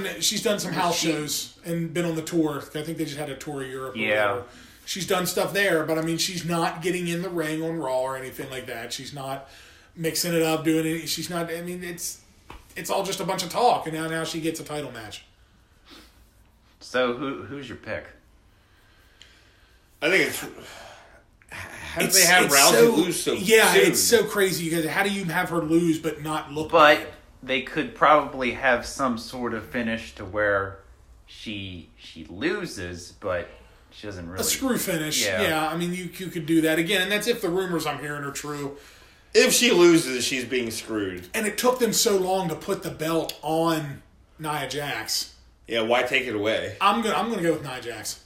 Raw. She's done some house shows and been on the tour. I think they just had a tour of Europe. Yeah. She's done stuff there, but I mean, she's not getting in the ring on Raw or anything like that. She's not mixing it up, doing it. She's not. I mean, it's all just a bunch of talk, and now she gets a title match. So who's your pick? I think it's. How do they have Rousey lose so soon? It's so crazy because how do you have her lose but not look? But they could probably have some sort of finish to where she loses, but she doesn't really. A screw finish. Yeah. I mean, you could do that again, and that's if the rumors I'm hearing are true. If she loses, she's being screwed. And it took them so long to put the belt on Nia Jax. Yeah, why take it away? I'm gonna go with Nia Jax.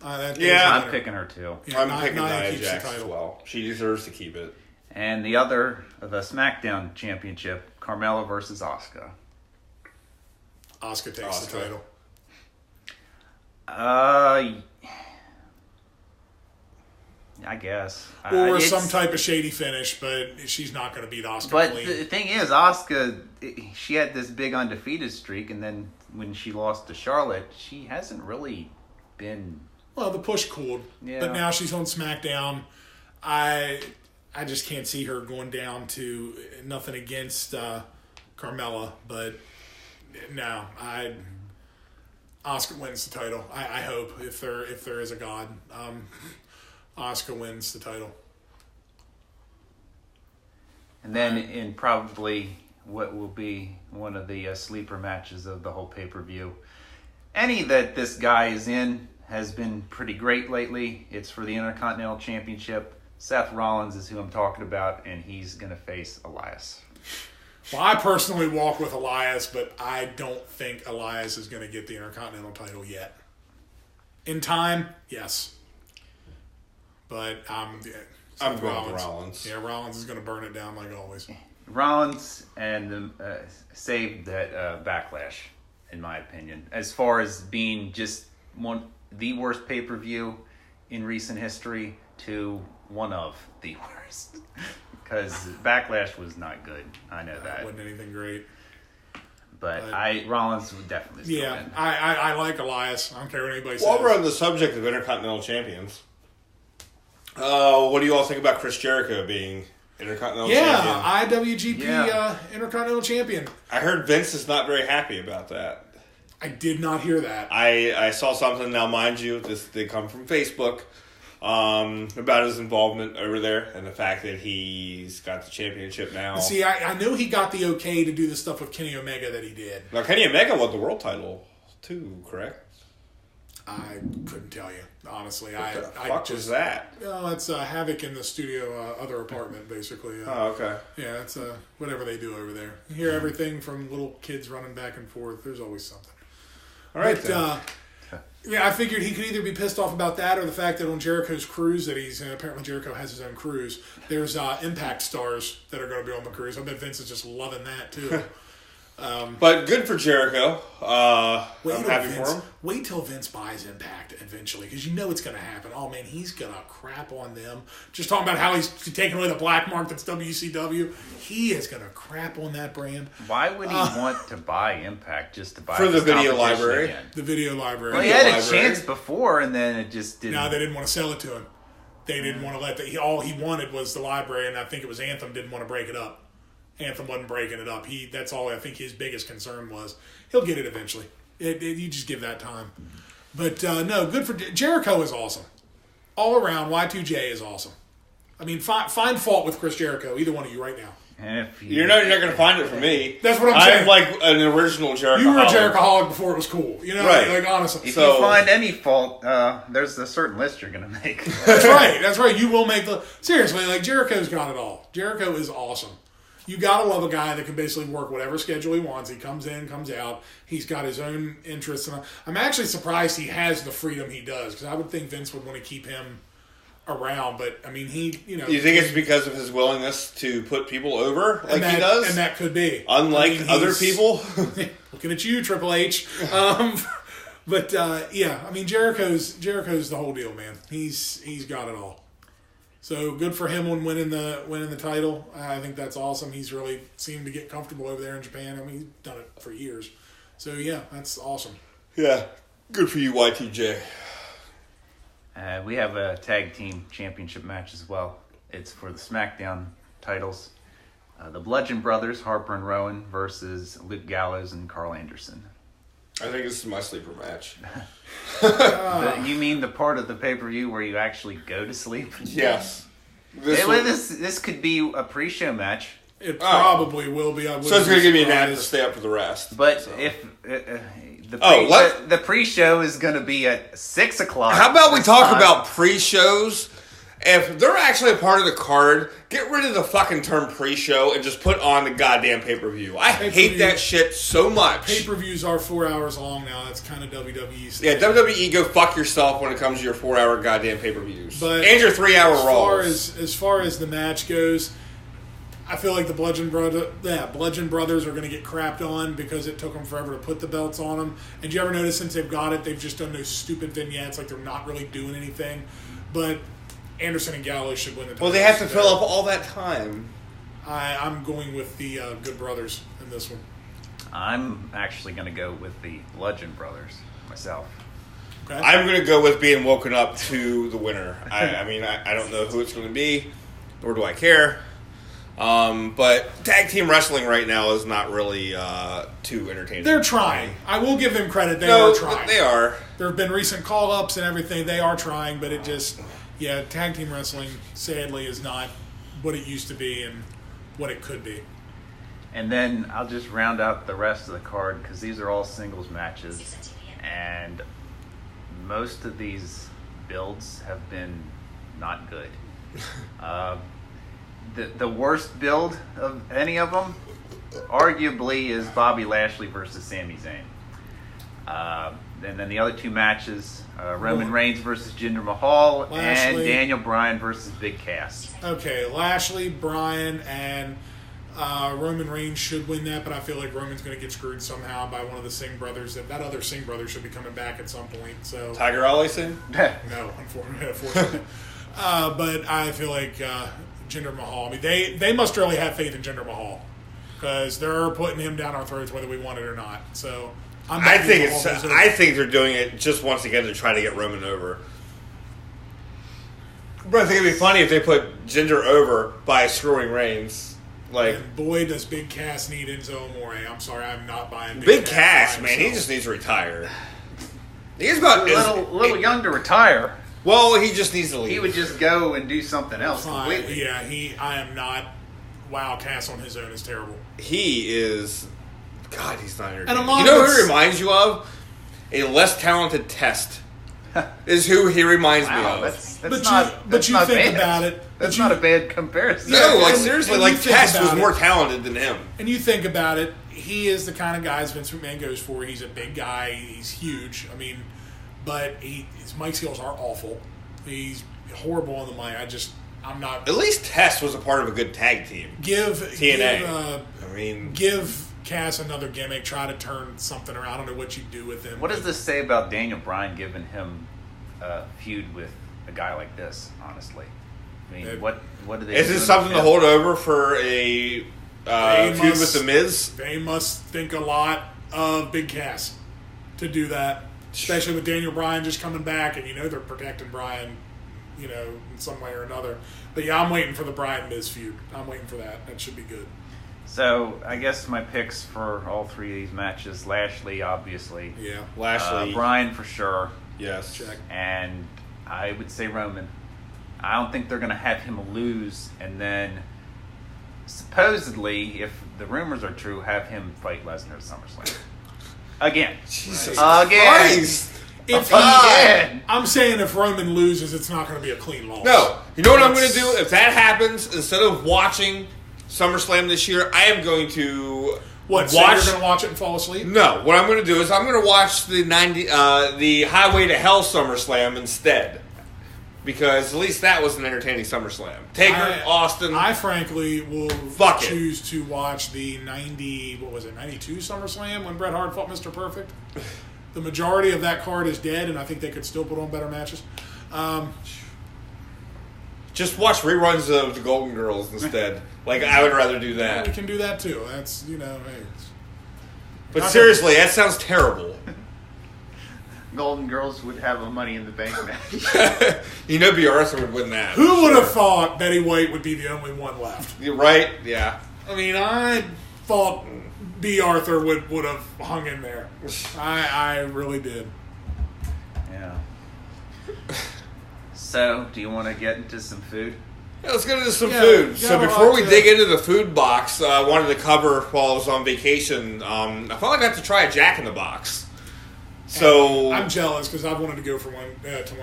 I'm picking her too. Yeah, I'm picking Nia Jax as well. She deserves to keep it. And the other, the SmackDown Championship, Carmella versus Asuka. Asuka takes the title. I guess. Or some type of shady finish, but she's not going to beat Asuka. But the thing is, Asuka, she had this big undefeated streak, and then when she lost to Charlotte, she hasn't really been. Well, the push cooled, but now she's on SmackDown. I just can't see her going down to nothing against Carmella, but no, Asuka wins the title. I hope if there is a God, Asuka wins the title. And then in probably what will be one of the sleeper matches of the whole pay-per-view, any that this guy is in has been pretty great lately. It's for the Intercontinental Championship. Seth Rollins is who I'm talking about, and he's going to face Elias. Well, I personally walk with Elias, but I don't think Elias is going to get the Intercontinental title yet. In time, yes. But I'm going with Rollins. Yeah, Rollins is going to burn it down like always. Rollins and saved that Backlash, in my opinion, as far as being just the worst pay-per-view in recent history to one of the worst. Because Backlash was not good. I know that. It wasn't anything great. But Rollins would definitely still win. I like Elias. I don't care what anybody says. While we're on the subject of Intercontinental Champions, what do you all think about Chris Jericho being Intercontinental Champion? IWGP Intercontinental Champion. I heard Vince is not very happy about that. I did not hear that. I saw something, now mind you, this did come from Facebook, about his involvement over there and the fact that he's got the championship now. See, I know he got the okay to do the stuff with Kenny Omega that he did. Now, Kenny Omega won the world title too, correct? I couldn't tell you, honestly. What the fuck was that? Oh, it's Havoc in the studio, other apartment, basically. Oh, okay. Yeah, it's whatever they do over there. You hear everything from little kids running back and forth. There's always something. All right, I figured he could either be pissed off about that or the fact that on Jericho's cruise that apparently Jericho has his own cruise, there's Impact stars that are going to be on the cruise. I bet Vince is just loving that, too. But good for Jericho. I'm happy for him. Wait till Vince buys Impact eventually, because you know it's going to happen. Oh, man, he's going to crap on them. Just talking about how he's taking away the black mark that's WCW. He is going to crap on that brand. Why would he want to buy Impact just to buy for the video library? The video library. Well, he had a chance before, and then it just didn't. No, they didn't want to sell it to him. They didn't want to all he wanted was the library, and I think it was Anthem didn't want to break it up. Anthem wasn't breaking it up. That's all I think his biggest concern was. He'll get it eventually. You just give that time. But no, good for Jericho is awesome. All around, Y2J is awesome. I mean, find fault with Chris Jericho, either one of you right now. You're not going to find it from me. That's what I'm saying. I'm like an original Jericho. You were a Jerichoholic before it was cool. You know, right? Like honestly. If you find any fault, there's a certain list you're going to make. That's right. That's right. You will make seriously. Like Jericho's got it all. Jericho is awesome. You gotta love a guy that can basically work whatever schedule he wants. He comes in, comes out. He's got his own interests, and I'm actually surprised he has the freedom he does, because I would think Vince would want to keep him around. But I mean, You think it's because of his willingness to put people over like he does? And that could be. Unlike other people? Looking at you, Triple H. But yeah, I mean, Jericho's the whole deal, man. He's got it all. So good for him on winning the title. I think that's awesome. He's really seemed to get comfortable over there in Japan. I mean, he's done it for years. So yeah, that's awesome. Yeah, good for you, Y2J. We have a tag team championship match as well. It's for the SmackDown titles. The Bludgeon Brothers, Harper and Rowan, versus Luke Gallows and Carl Anderson. I think this is my sleeper match. You mean the part of the pay-per-view where you actually go to sleep? Yes. This could be a pre-show match. It probably will be. So it's going to give me an ad to stay up for the rest. But if the pre-show is going to be at 6 o'clock. How about we talk about pre-shows? If they're actually a part of the card, get rid of the fucking term pre-show and just put on the goddamn pay-per-view. I hate that shit so much. Pay-per-views are 4 hours long now. That's kind of WWE's thing. Yeah, WWE, go fuck yourself when it comes to your 4-hour goddamn pay-per-views. And your 3-hour Raws. As far as the match goes, I feel like the Bludgeon Brothers are going to get crapped on because it took them forever to put the belts on them. And do you ever notice since they've got it, they've just done those stupid vignettes like they're not really doing anything. But Anderson and Gallows should win the title. Well, they have to fill up all that time. I'm going with the Good Brothers in this one. I'm actually going to go with the Bludgeon Brothers myself. Okay. I'm going to go with being woken up to the winner. I mean, I don't know who it's going to be, nor do I care. But tag team wrestling right now is not really too entertaining. They're trying. I will give them credit. They are trying. They are. There have been recent call-ups and everything. They are trying, but it just... Yeah, tag team wrestling, sadly, is not what it used to be and what it could be. And then I'll just round out the rest of the card because these are all singles matches. And most of these builds have been not good. The worst build of any of them, arguably, is Bobby Lashley versus Sami Zayn. And then the other two matches, Roman Reigns versus Jinder Mahal, and Daniel Bryan versus Big Cass. Okay, Lashley, Bryan, and Roman Reigns should win that, but I feel like Roman's going to get screwed somehow by one of the Singh brothers. That other Singh brother should be coming back at some point. So Tiger Ali Singh? No, unfortunately. But I feel like Jinder Mahal. I mean, they must really have faith in Jinder Mahal because they're putting him down our throats whether we want it or not. So. I think they're doing it just once again to try to get Roman over. But I think it'd be funny if they put Jinder over by screwing Reigns. Like, and boy, does Big Cass need Enzo Amore. I'm sorry, I'm not buying Big Cass, man. He just needs to retire. He's about a little young to retire. Well, he just needs to leave. He would just go and do something else completely. Yeah, I am not. Wow, Cass on his own is terrible. He is. God, he's not entertaining. And you know who he reminds you of? A less talented Test is who he reminds me of. But you think about it. That's not a bad comparison. No, like seriously, like Test was more talented than him. And you think about it, he is the kind of guy Vince McMahon goes for. He's a big guy. He's huge. I mean, but his mic skills are awful. He's horrible on the mic. I'm not. At least Test was a part of a good tag team. Give TNA. Give Cass another gimmick, try to turn something around. I don't know what you do with him. What does this say about Daniel Bryan giving him a feud with a guy like this, honestly? I mean, what do they do? Is this something to hold over for a feud with The Miz? They must think a lot of Big Cass to do that, especially with Daniel Bryan just coming back, and they're protecting Bryan in some way or another. But yeah, I'm waiting for the Bryan Miz feud. I'm waiting for that. That should be good. So I guess my picks for all three of these matches: Lashley, obviously. Yeah, Lashley. Bryan for sure. Yes. Check. And I would say Roman. I don't think they're going to have him lose, and then supposedly, if the rumors are true, have him fight Lesnar at SummerSlam. Again. Jesus Again. Christ. I'm saying if Roman loses, it's not going to be a clean loss. No. You know what I'm going to do? If that happens, instead of watching SummerSlam this year, I am going to What? So you're going to watch it and fall asleep? No. What I'm going to do is I'm going to watch the Highway to Hell SummerSlam instead. Because at least that was an entertaining SummerSlam. Taker, Austin. I frankly will choose to watch the 92 SummerSlam when Bret Hart fought Mr. Perfect. The majority of that card is dead, and I think they could still put on better matches. Just watch reruns of the Golden Girls instead. I would rather do that. We can do that too. That's, hey. But seriously, that sounds terrible. Golden Girls would have a Money in the Bank match. B. Arthur would win that. Who would have thought Betty White would be the only one left? You're right? Yeah. I mean, I thought B. Arthur would have hung in there. I really did. Yeah. So, do you want to get into some food? Yeah, let's get into some food. So before we dig into the food box, I wanted to cover while I was on vacation. I finally got to try a Jack in the Box. So I'm jealous because I've wanted to go for one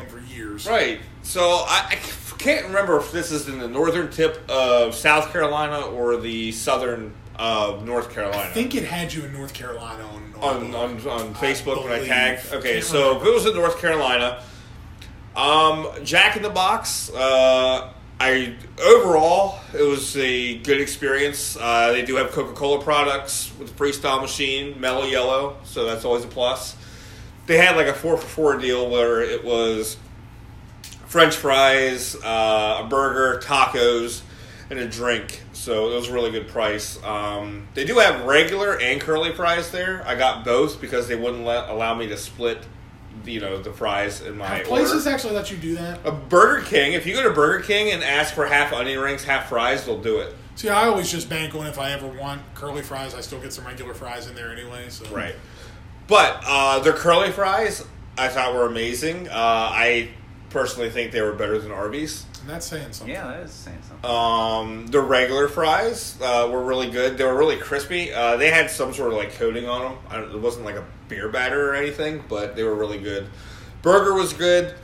for years. Right. So I can't remember if this is in the northern tip of South Carolina or the southern of North Carolina. I think it had you in North Carolina on Facebook when I tagged. Okay, so if it was in North Carolina, Jack in the Box. Overall it was a good experience. They do have Coca-Cola products with the Freestyle machine, Mellow Yellow, so that's always a plus. They had a 4-for-4 deal where it was French fries, a burger, tacos, and a drink. So it was a really good price. They do have regular and curly fries there. I got both because they wouldn't allow me to split, the fries in my places order. actually let you do that? A Burger King. If you go to Burger King and ask for half onion rings, half fries, they'll do it. See, I always just bank on if I ever want curly fries, I still get some regular fries in there anyway. So. Right. But their curly fries, I thought were amazing. I personally think they were better than Arby's. And that's saying something. Yeah, that is saying something. The regular fries were really good. They were really crispy. They had some sort of coating on them. It wasn't like a beer batter or anything, but they were really good. Burger was good.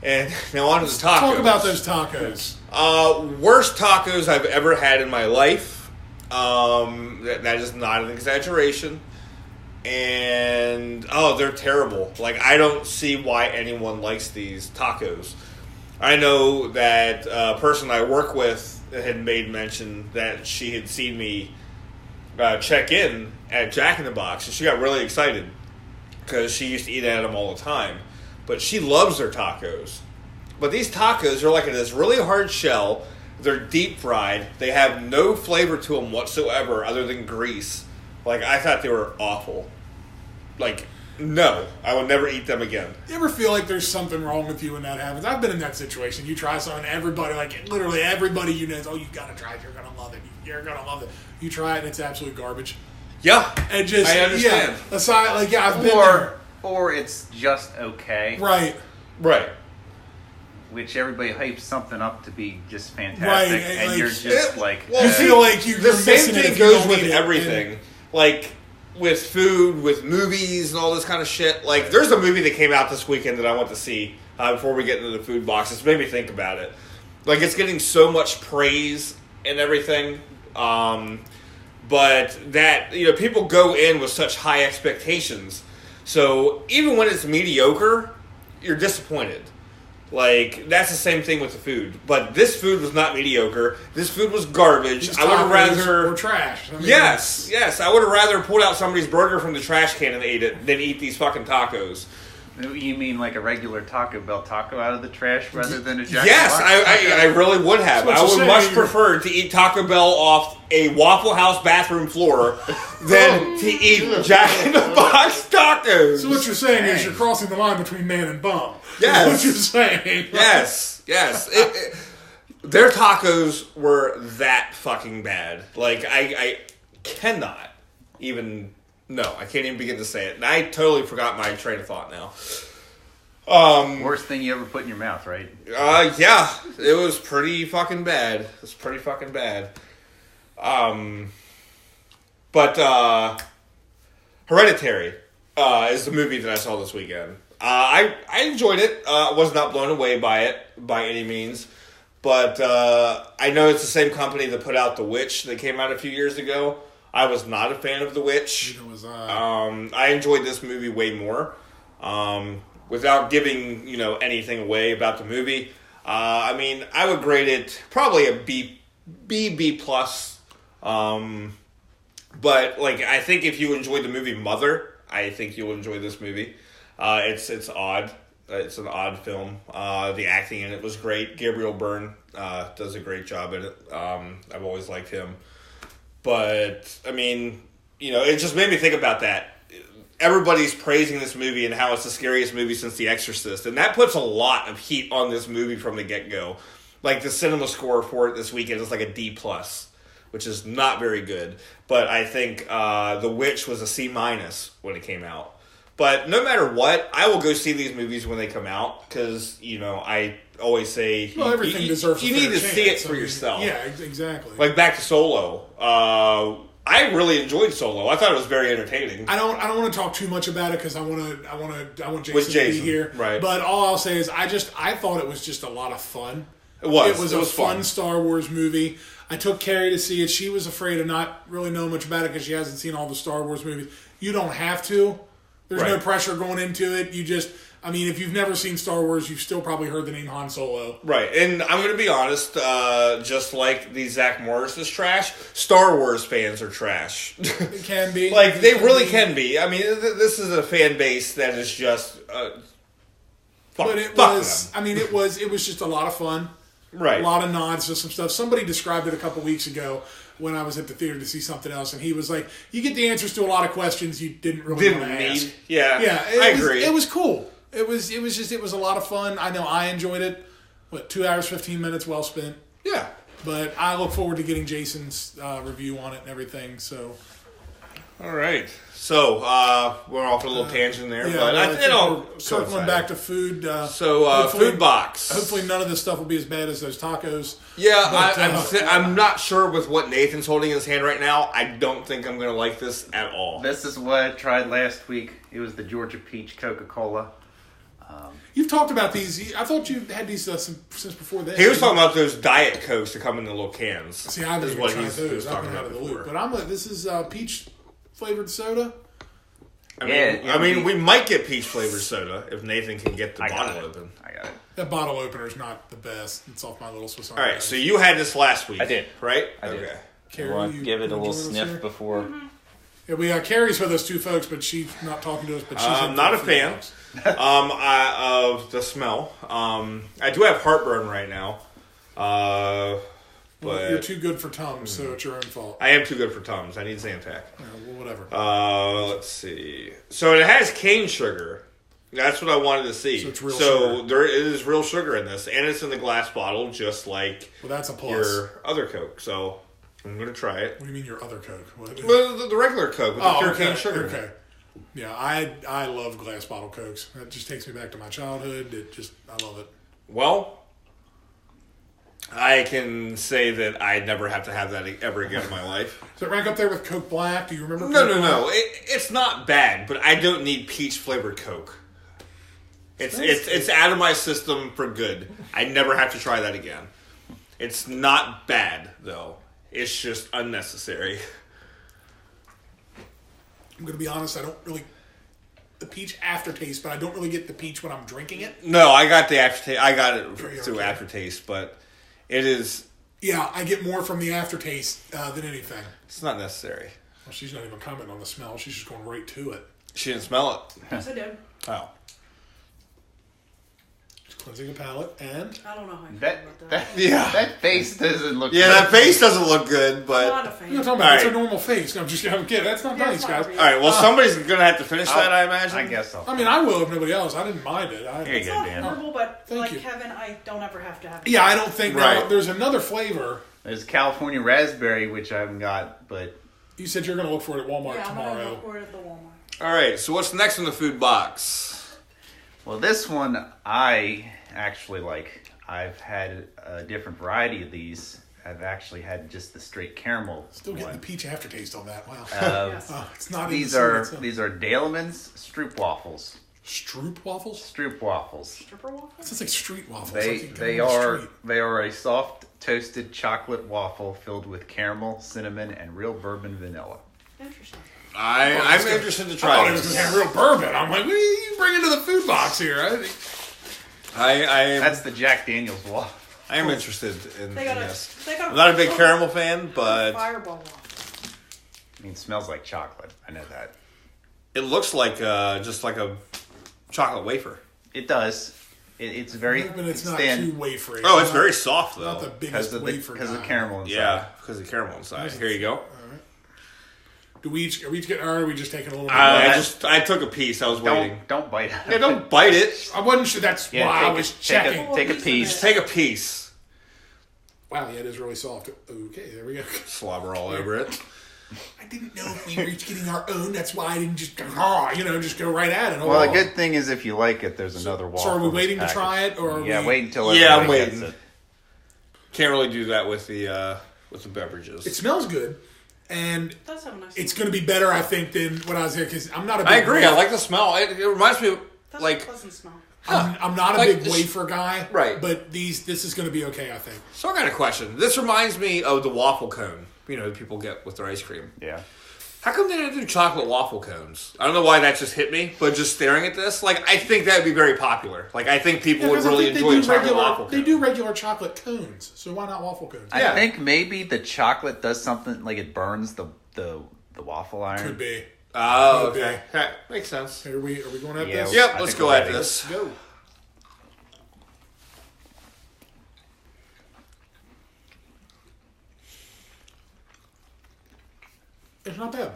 And now on to the tacos. Talk about those tacos. Worst tacos I've ever had in my life. That is not an exaggeration. And they're terrible. I don't see why anyone likes these tacos. I know that a person I work with had made mention that she had seen me check in at Jack in the Box, and she got really excited because she used to eat at them all the time. But she loves their tacos. But these tacos are in this really hard shell. They're deep fried. They have no flavor to them whatsoever other than grease. I thought they were awful. No, I would never eat them again. You ever feel like there's something wrong with you when that happens? I've been in that situation. You try something, everybody, literally everybody you know, you gotta try it. You're gonna love it. You're gonna love it. You try it, and it's absolute garbage. Yeah, and just I understand. Yeah, aside, I've been there. Or it's just okay. Right. Which everybody hypes something up to be just fantastic, right. and you're just you feel like you're the same missing thing goes with everything. With food, with movies, and all this kind of shit. There's a movie that came out this weekend that I want to see before we get into the food box. It's made me think about it. It's getting so much praise and everything. But that, people go in with such high expectations. So even when it's mediocre, you're disappointed. That's the same thing with the food. But this food was not mediocre. This food was garbage. I would have rather... Or trash. Yes. I would have rather pulled out somebody's burger from the trash can and ate it than eat these fucking tacos. You mean like a regular Taco Bell taco out of the trash rather than a Jack in Yes, the Box? I really would have. That's I what would you're much saying. prefer to eat Taco Bell off a Waffle House bathroom floor than to eat Jack in the Box tacos. So what you're saying is Dang. you're crossing the line between man and bum. Yes. That's what you're saying. Yes. Their tacos were that fucking bad. Like, I cannot even... No, I can't even begin to say it. And I totally forgot my train of thought now. Worst thing you ever put in your mouth, right? Yeah, it was pretty fucking bad. But Hereditary is the movie that I saw this weekend. I enjoyed it. Was not blown away by it by any means. But I know it's the same company that put out The Witch that came out a few years ago. I was not a fan of The Witch. Neither was I enjoyed this movie way more. Without giving, anything away about the movie, I mean, I would grade it probably a B plus. But I think if you enjoyed the movie Mother, I think you'll enjoy this movie. It's odd. It's an odd film. The acting in it was great. Gabriel Byrne does a great job in it. I've always liked him. But, I mean, it just made me think about that. Everybody's praising this movie and how it's the scariest movie since The Exorcist. And that puts a lot of heat on this movie from the get-go. Like, the cinema score for it this weekend is like a D+, which is not very good. But I think The Witch was a C- when it came out. But no matter what, I will go see these movies when they come out. Because, I always say... Well, everything deserves a You fair need to chance. see it for yourself. Yeah, exactly. Like, back to Solo. I really enjoyed Solo. I thought it was very entertaining. I don't want to talk too much about it because I want Jason, With to Jason, be here. right. But all I'll say is I thought it was just a lot of fun. It was. It was a fun Star Wars movie. I took Carrie to see it. She was afraid of not really knowing much about it because she hasn't seen all the Star Wars movies. You don't have to. There's no Right. pressure going into it. If you've never seen Star Wars, you've still probably heard the name Han Solo. Right, and I'm going to be honest, just like the Zach Morris is trash, Star Wars fans are trash. It can be. They really can be. I mean, this is a fan base that is just... But it fuck was. them. I mean, it was just a lot of fun. Right. A lot of nods to some stuff. Somebody described it a couple weeks ago when I was at the theater to see something else, and he was like, "You get the answers to a lot of questions you didn't really want to ask." Yeah, Yeah, I agree. It was cool. It was a lot of fun. I know I enjoyed it. 2 hours, 15 minutes well spent. Yeah. But I look forward to getting Jason's review on it and everything. So All right. So, we're off on a little tangent there, yeah, but well, I think I'll we're circling back to food. Food box. Hopefully, none of this stuff will be as bad as those tacos. Yeah, But, I'm not sure with what Nathan's holding in his hand right now. I don't think I'm going to like this at all. This is what I tried last week. It was the Georgia Peach Coca-Cola. You've talked about these. I thought you had these since before this. He was talking about those Diet Cokes that come in the little cans. See, I haven't Is even what tried he was those. I've talking been out about of the loop. before. But I'm like, this is peach flavored soda. I mean, we might get peach flavored soda if Nathan can get the I got bottle it. open. I got it. That bottle opener is not the best. It's off my little Swiss Army. All right, so you had this last week. I did. Right? I did. Okay. Carrie, I want you to give it a wanna little join us sniff here? before. Yeah, we Carrie's with us two folks, but she's not talking to us. But she's I'm not a fan of the smell. I do have heartburn right now. Well, But you're too good for Tums, so it's your own fault. I am too good for Tums. I need Zantac. Yeah, well, whatever. Let's see. So it has cane sugar. That's what I wanted to see. So it's real So sugar. there is real sugar in this, and it's in the glass bottle, just like Well, that's a plus. your other Coke. So I'm gonna try it. What do you mean your other Coke? What? Well, the regular Coke with the pure okay. cane sugar. Okay. Yeah, I love glass bottle Cokes. That just takes me back to my childhood. I love it. Well, I can say that I never have to have that ever again in my life. Does it rank up there with Coke Black? Do you remember? No. Coke Black? It's not bad, but I don't need peach flavored Coke. It's out of my system for good. I never have to try that again. It's not bad though. It's just unnecessary. I'm going to be honest. I don't really the peach aftertaste, but I don't really get the peach when I'm drinking it. No, I got the aftertaste. I got it through Okay. aftertaste, but it is. Yeah, I get more from the aftertaste than anything. It's not necessary. Well, she's not even commenting on the smell. She's just going right to it. She didn't smell it. Yes, I did. Oh. Cleansing a palate, and I don't know how you feel That, about that, that. Yeah. that face doesn't look Yeah, good. that face doesn't look good, I'm but... not a fan. you're talking about it's a Alright. normal face. No, I'm kidding. That's not Yeah, nice, it's guys. not All right, well, somebody's going to have to finish that, I imagine. I guess so. I mean, I will if nobody else. I didn't mind it. Here you It's go, not Dan. horrible, but Thank like you. Kevin, I don't ever have to have it. Yeah, I don't think Right. there's another flavor. There's California raspberry, which I haven't got, but You said you're going to look for it at Walmart Yeah, I'm going to tomorrow. look for it at the Walmart. All right, so what's next in the food box? well, this one I actually like. I've had a different variety of these. I've actually had just the straight caramel. Still getting one. the peach aftertaste on that. Wow. Yes. It's not These even are sweet. these are Dalemann's Stroop waffles. Stroop waffles. Stroop waffles. Stripper waffle? Sounds like street waffles. They like you get they on the are street. they are a soft toasted chocolate waffle filled with caramel, cinnamon, and real bourbon vanilla. Interesting. I'm interested to I try thought it was this. going to have real bourbon. I'm like, what are you bringing to the food box here? That's the Jack Daniel's waffle. I am interested in They got this. They got I'm not a big caramel fan, but Fireball waffle. I mean, it smells like chocolate. I know that. it looks like just like a chocolate wafer. It does. It's very But it's not thin too wafery. Oh, it's very soft, Not the though. biggest wafer because of guy. caramel inside. Yeah, because of caramel inside. Here you go. Are we each getting, or are we just taking a little bit? I took a piece. I was waiting. Don't bite it. Yeah, don't bite it. I wasn't sure. That's Yeah, why take I was take checking. take a piece. Take a piece. Wow, yeah, it is really soft. Okay, there we go. Slobber all over it. I didn't know if we were each getting our own. That's why I didn't just go, just go right at it. Well, the good thing is if you like it, there's another waffle. So are we in this waiting to package. try it, or are Yeah, we... wait until Yeah, I'm everybody gets waiting. it. Can't really do that with the beverages. It smells good, and It does have a nice it's smell. going to be better, I think, than when I was here, because I'm not a big... I agree. I like the smell. It reminds me of That's like. a pleasant smell. I'm not a Like big this- wafer guy, Right. but this is going to be okay, I think. So I got a question. This reminds me of the waffle cone. You know, that people get with their ice cream. Yeah. How come they didn't do chocolate waffle cones? I don't know why that just hit me, but just staring at this, like I think that would be very popular. Like I think people would Because I really think enjoy a chocolate waffle They cone. do regular chocolate cones, so why not waffle cones? Yeah. I think maybe the chocolate does something like it burns the waffle iron. Could be. Oh, Could be. okay. Yeah, makes sense. Are we going at Yeah, this? Yep, I let's think go we're at ready. this. Go. It's not bad.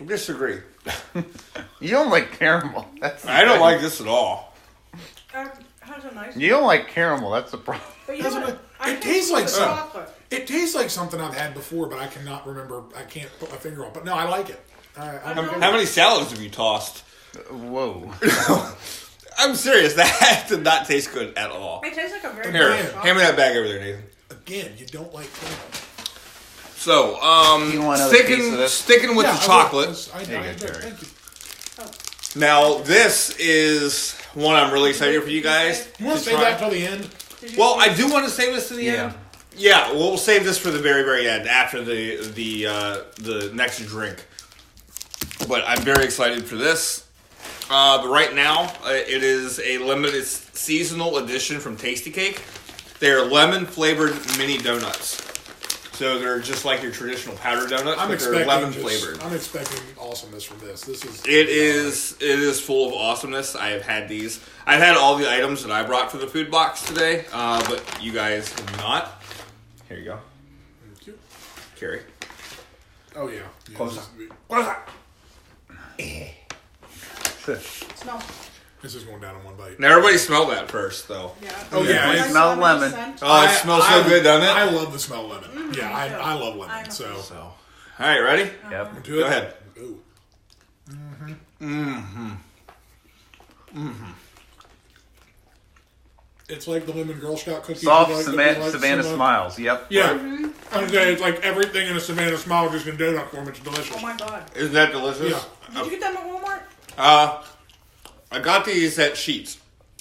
Disagree. You don't like caramel. That's the I don't thing. like this at all. Has a nice. You don't like caramel. That's the problem. But you Doesn't know what? it- I it can't tastes put like the some- chocolate. It tastes like something I've had before, but I cannot remember. I can't put my finger on. But no, I like it. I'm don't- good. How many salads have you tossed? Whoa. I'm serious. That did not taste good at all. It tastes like a very Here, good Yeah. hand chocolate. me that bag over there, Nathan. Again, you don't like caramel. So, You want another piece of this? sticking with Yeah, the I will. chocolate. I There you go, enjoy it. Jerry. Thank you. Now, this is one I'm really excited for you guys. You want to to save try. that till the end? Did you Well, taste I do want to save this to the Yeah. end. Yeah, we'll save this for the very, very end after the next drink. But I'm very excited for this. But right now, it is a limited seasonal edition from Tasty Cake. They're lemon flavored mini donuts. So they're just like your traditional powder donuts, I'm but they're expecting lemon just- flavored. I'm expecting awesomeness from this. This is It is full of awesomeness. I have had these. I've had all the items that I brought for the food box today, but you guys have not. Here you go, Thank you. Carrie. Oh yeah. Close What is that? Smell. This is going down in one bite. Now everybody smell that first, though. Yeah. Oh, yeah, Nice it smells lemon. scent. Oh, it smells so good, doesn't it? I love the smell of lemon. Yeah, me too. I love lemon. I'm a So fan. So, all right, ready? Yep. do it. Go ahead. Ooh. It's like the lemon Girl Scout cookies. Soft you like, Savannah, that you like Savannah so much. Smiles. Yep. Yeah. I would say it's like everything in a Savannah Smile just in donut form. It's delicious. Oh my god. Isn't that delicious? Yeah. Did you get them at Walmart? I got these at Sheets.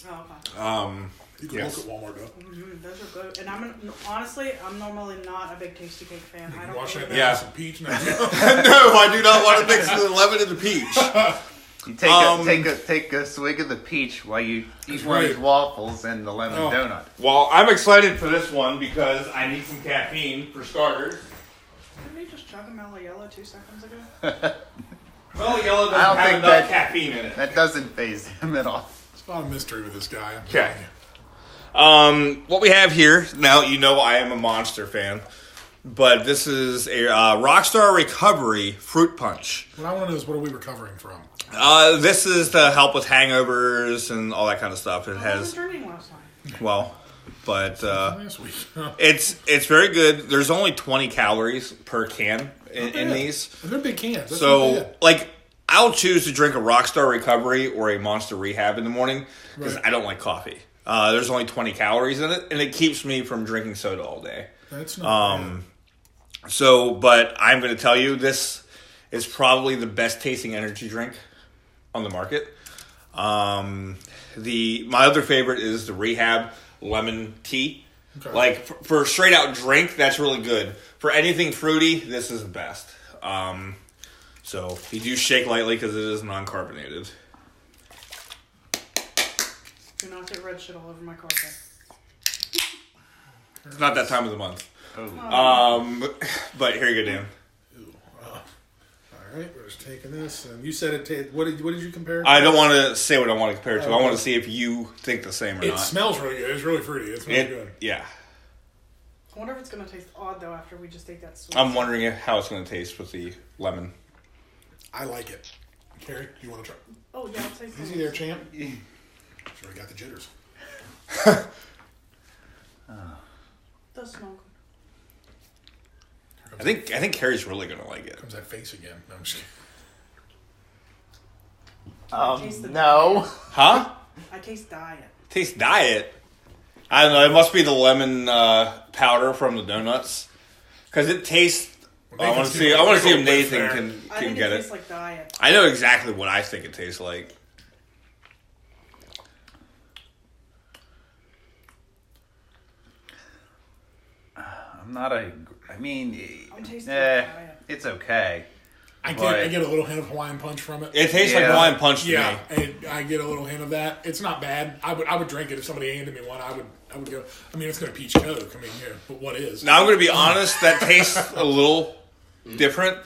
Oh, okay. You can Yes. look at Walmart though. Those are good. And honestly, I'm normally not a big Tasty Cake fan. I don't Wash that really down Yeah. with some peach. Now. No, I do not want to mix the lemon and the peach. You take a swig of the peach while you eat one of these right. waffles and the lemon Oh. donut. Well, I'm excited for this one because I need some caffeine for starters. Didn't we just chug a Mellow Yellow 2 seconds ago? Well, yellow I don't doesn't have think enough that- caffeine in it. That doesn't phase him at all. a lot of mystery with this guy. Okay. What we have here, now you know I am a Monster fan, but this is a Rockstar Recovery Fruit Punch. What I want to know is, what are we recovering from? This is to help with hangovers and all that kind of stuff. It I was has, drinking last night. well, but Last week. it's very good. There's only 20 calories per can in these. They're big cans. That's not So, bad. like, I'll choose to drink a Rockstar Recovery or a Monster Rehab in the morning because Right. I don't like coffee. There's only 20 calories in it, and it keeps me from drinking soda all day. That's not bad. So, but I'm going to tell you, this is probably the best tasting energy drink on the market. My other favorite is the Rehab Lemon Tea. Okay. Like, for a straight out drink, that's really good. For anything fruity, this is the best. So, you do shake lightly because it is non-carbonated. Do not get red shit all over my carpet. It's not that time of the month. Oh. But here you go, Dan. All right, we're just taking this. And you said it. What did you compare it to? I don't want to say what I want to compare it to. I want to see if you think the same or It not. smells really good. It's really fruity. It's really good. Yeah. I wonder if it's going to taste odd, though, after we just take that sweet. I'm wondering how it's going to taste with the lemon. I like it. Carrie, do you want to try? Oh, yeah, I'll taste Easy it. there, champ. Sure, we got the jitters. Does smell good. I think Carrie's really going to like it. Comes that face again. No, I'm just kidding. No. Huh? I taste diet. Tastes diet. I don't know. It must be the lemon powder from the donuts. Because it tastes... I want to see if Nathan I can think get it it. tastes like diet. I know exactly what I think it tastes like. I'm not a. I mean, I'm tasting diet. it's okay. I Right. get a little hint of Hawaiian Punch from it. It tastes like Yeah. Hawaiian Punch to Yeah, me. I get a little hint of that. It's not bad. I would drink it if somebody handed me one. I would go. I mean, it's going to peach Coke. I mean, yeah, but what is? Now, I'm going to be honest. That tastes a little different.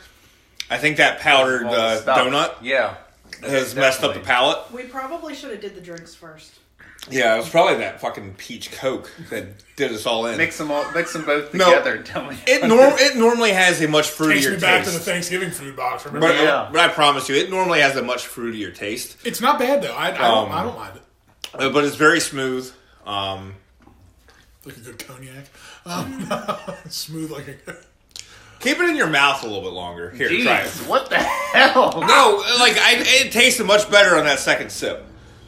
I think that powdered All the stuff. donut Yeah. has messed up the Definitely. palate. We probably should have did the drinks first. Yeah, it was probably that fucking peach Coke that did us all in. Mix them both No. together. And tell me. It normally has a much Takes fruitier me back to the taste. Thanksgiving food box. Remember? But, that? Yeah. but I promise you, it normally has a much fruitier taste. It's not bad though. I don't mind it. But it's very smooth. Like a good cognac. Smooth like a. Keep it in your mouth a little bit longer. Here, try it. Jeez, what the hell? No, like it tasted much better on that second sip.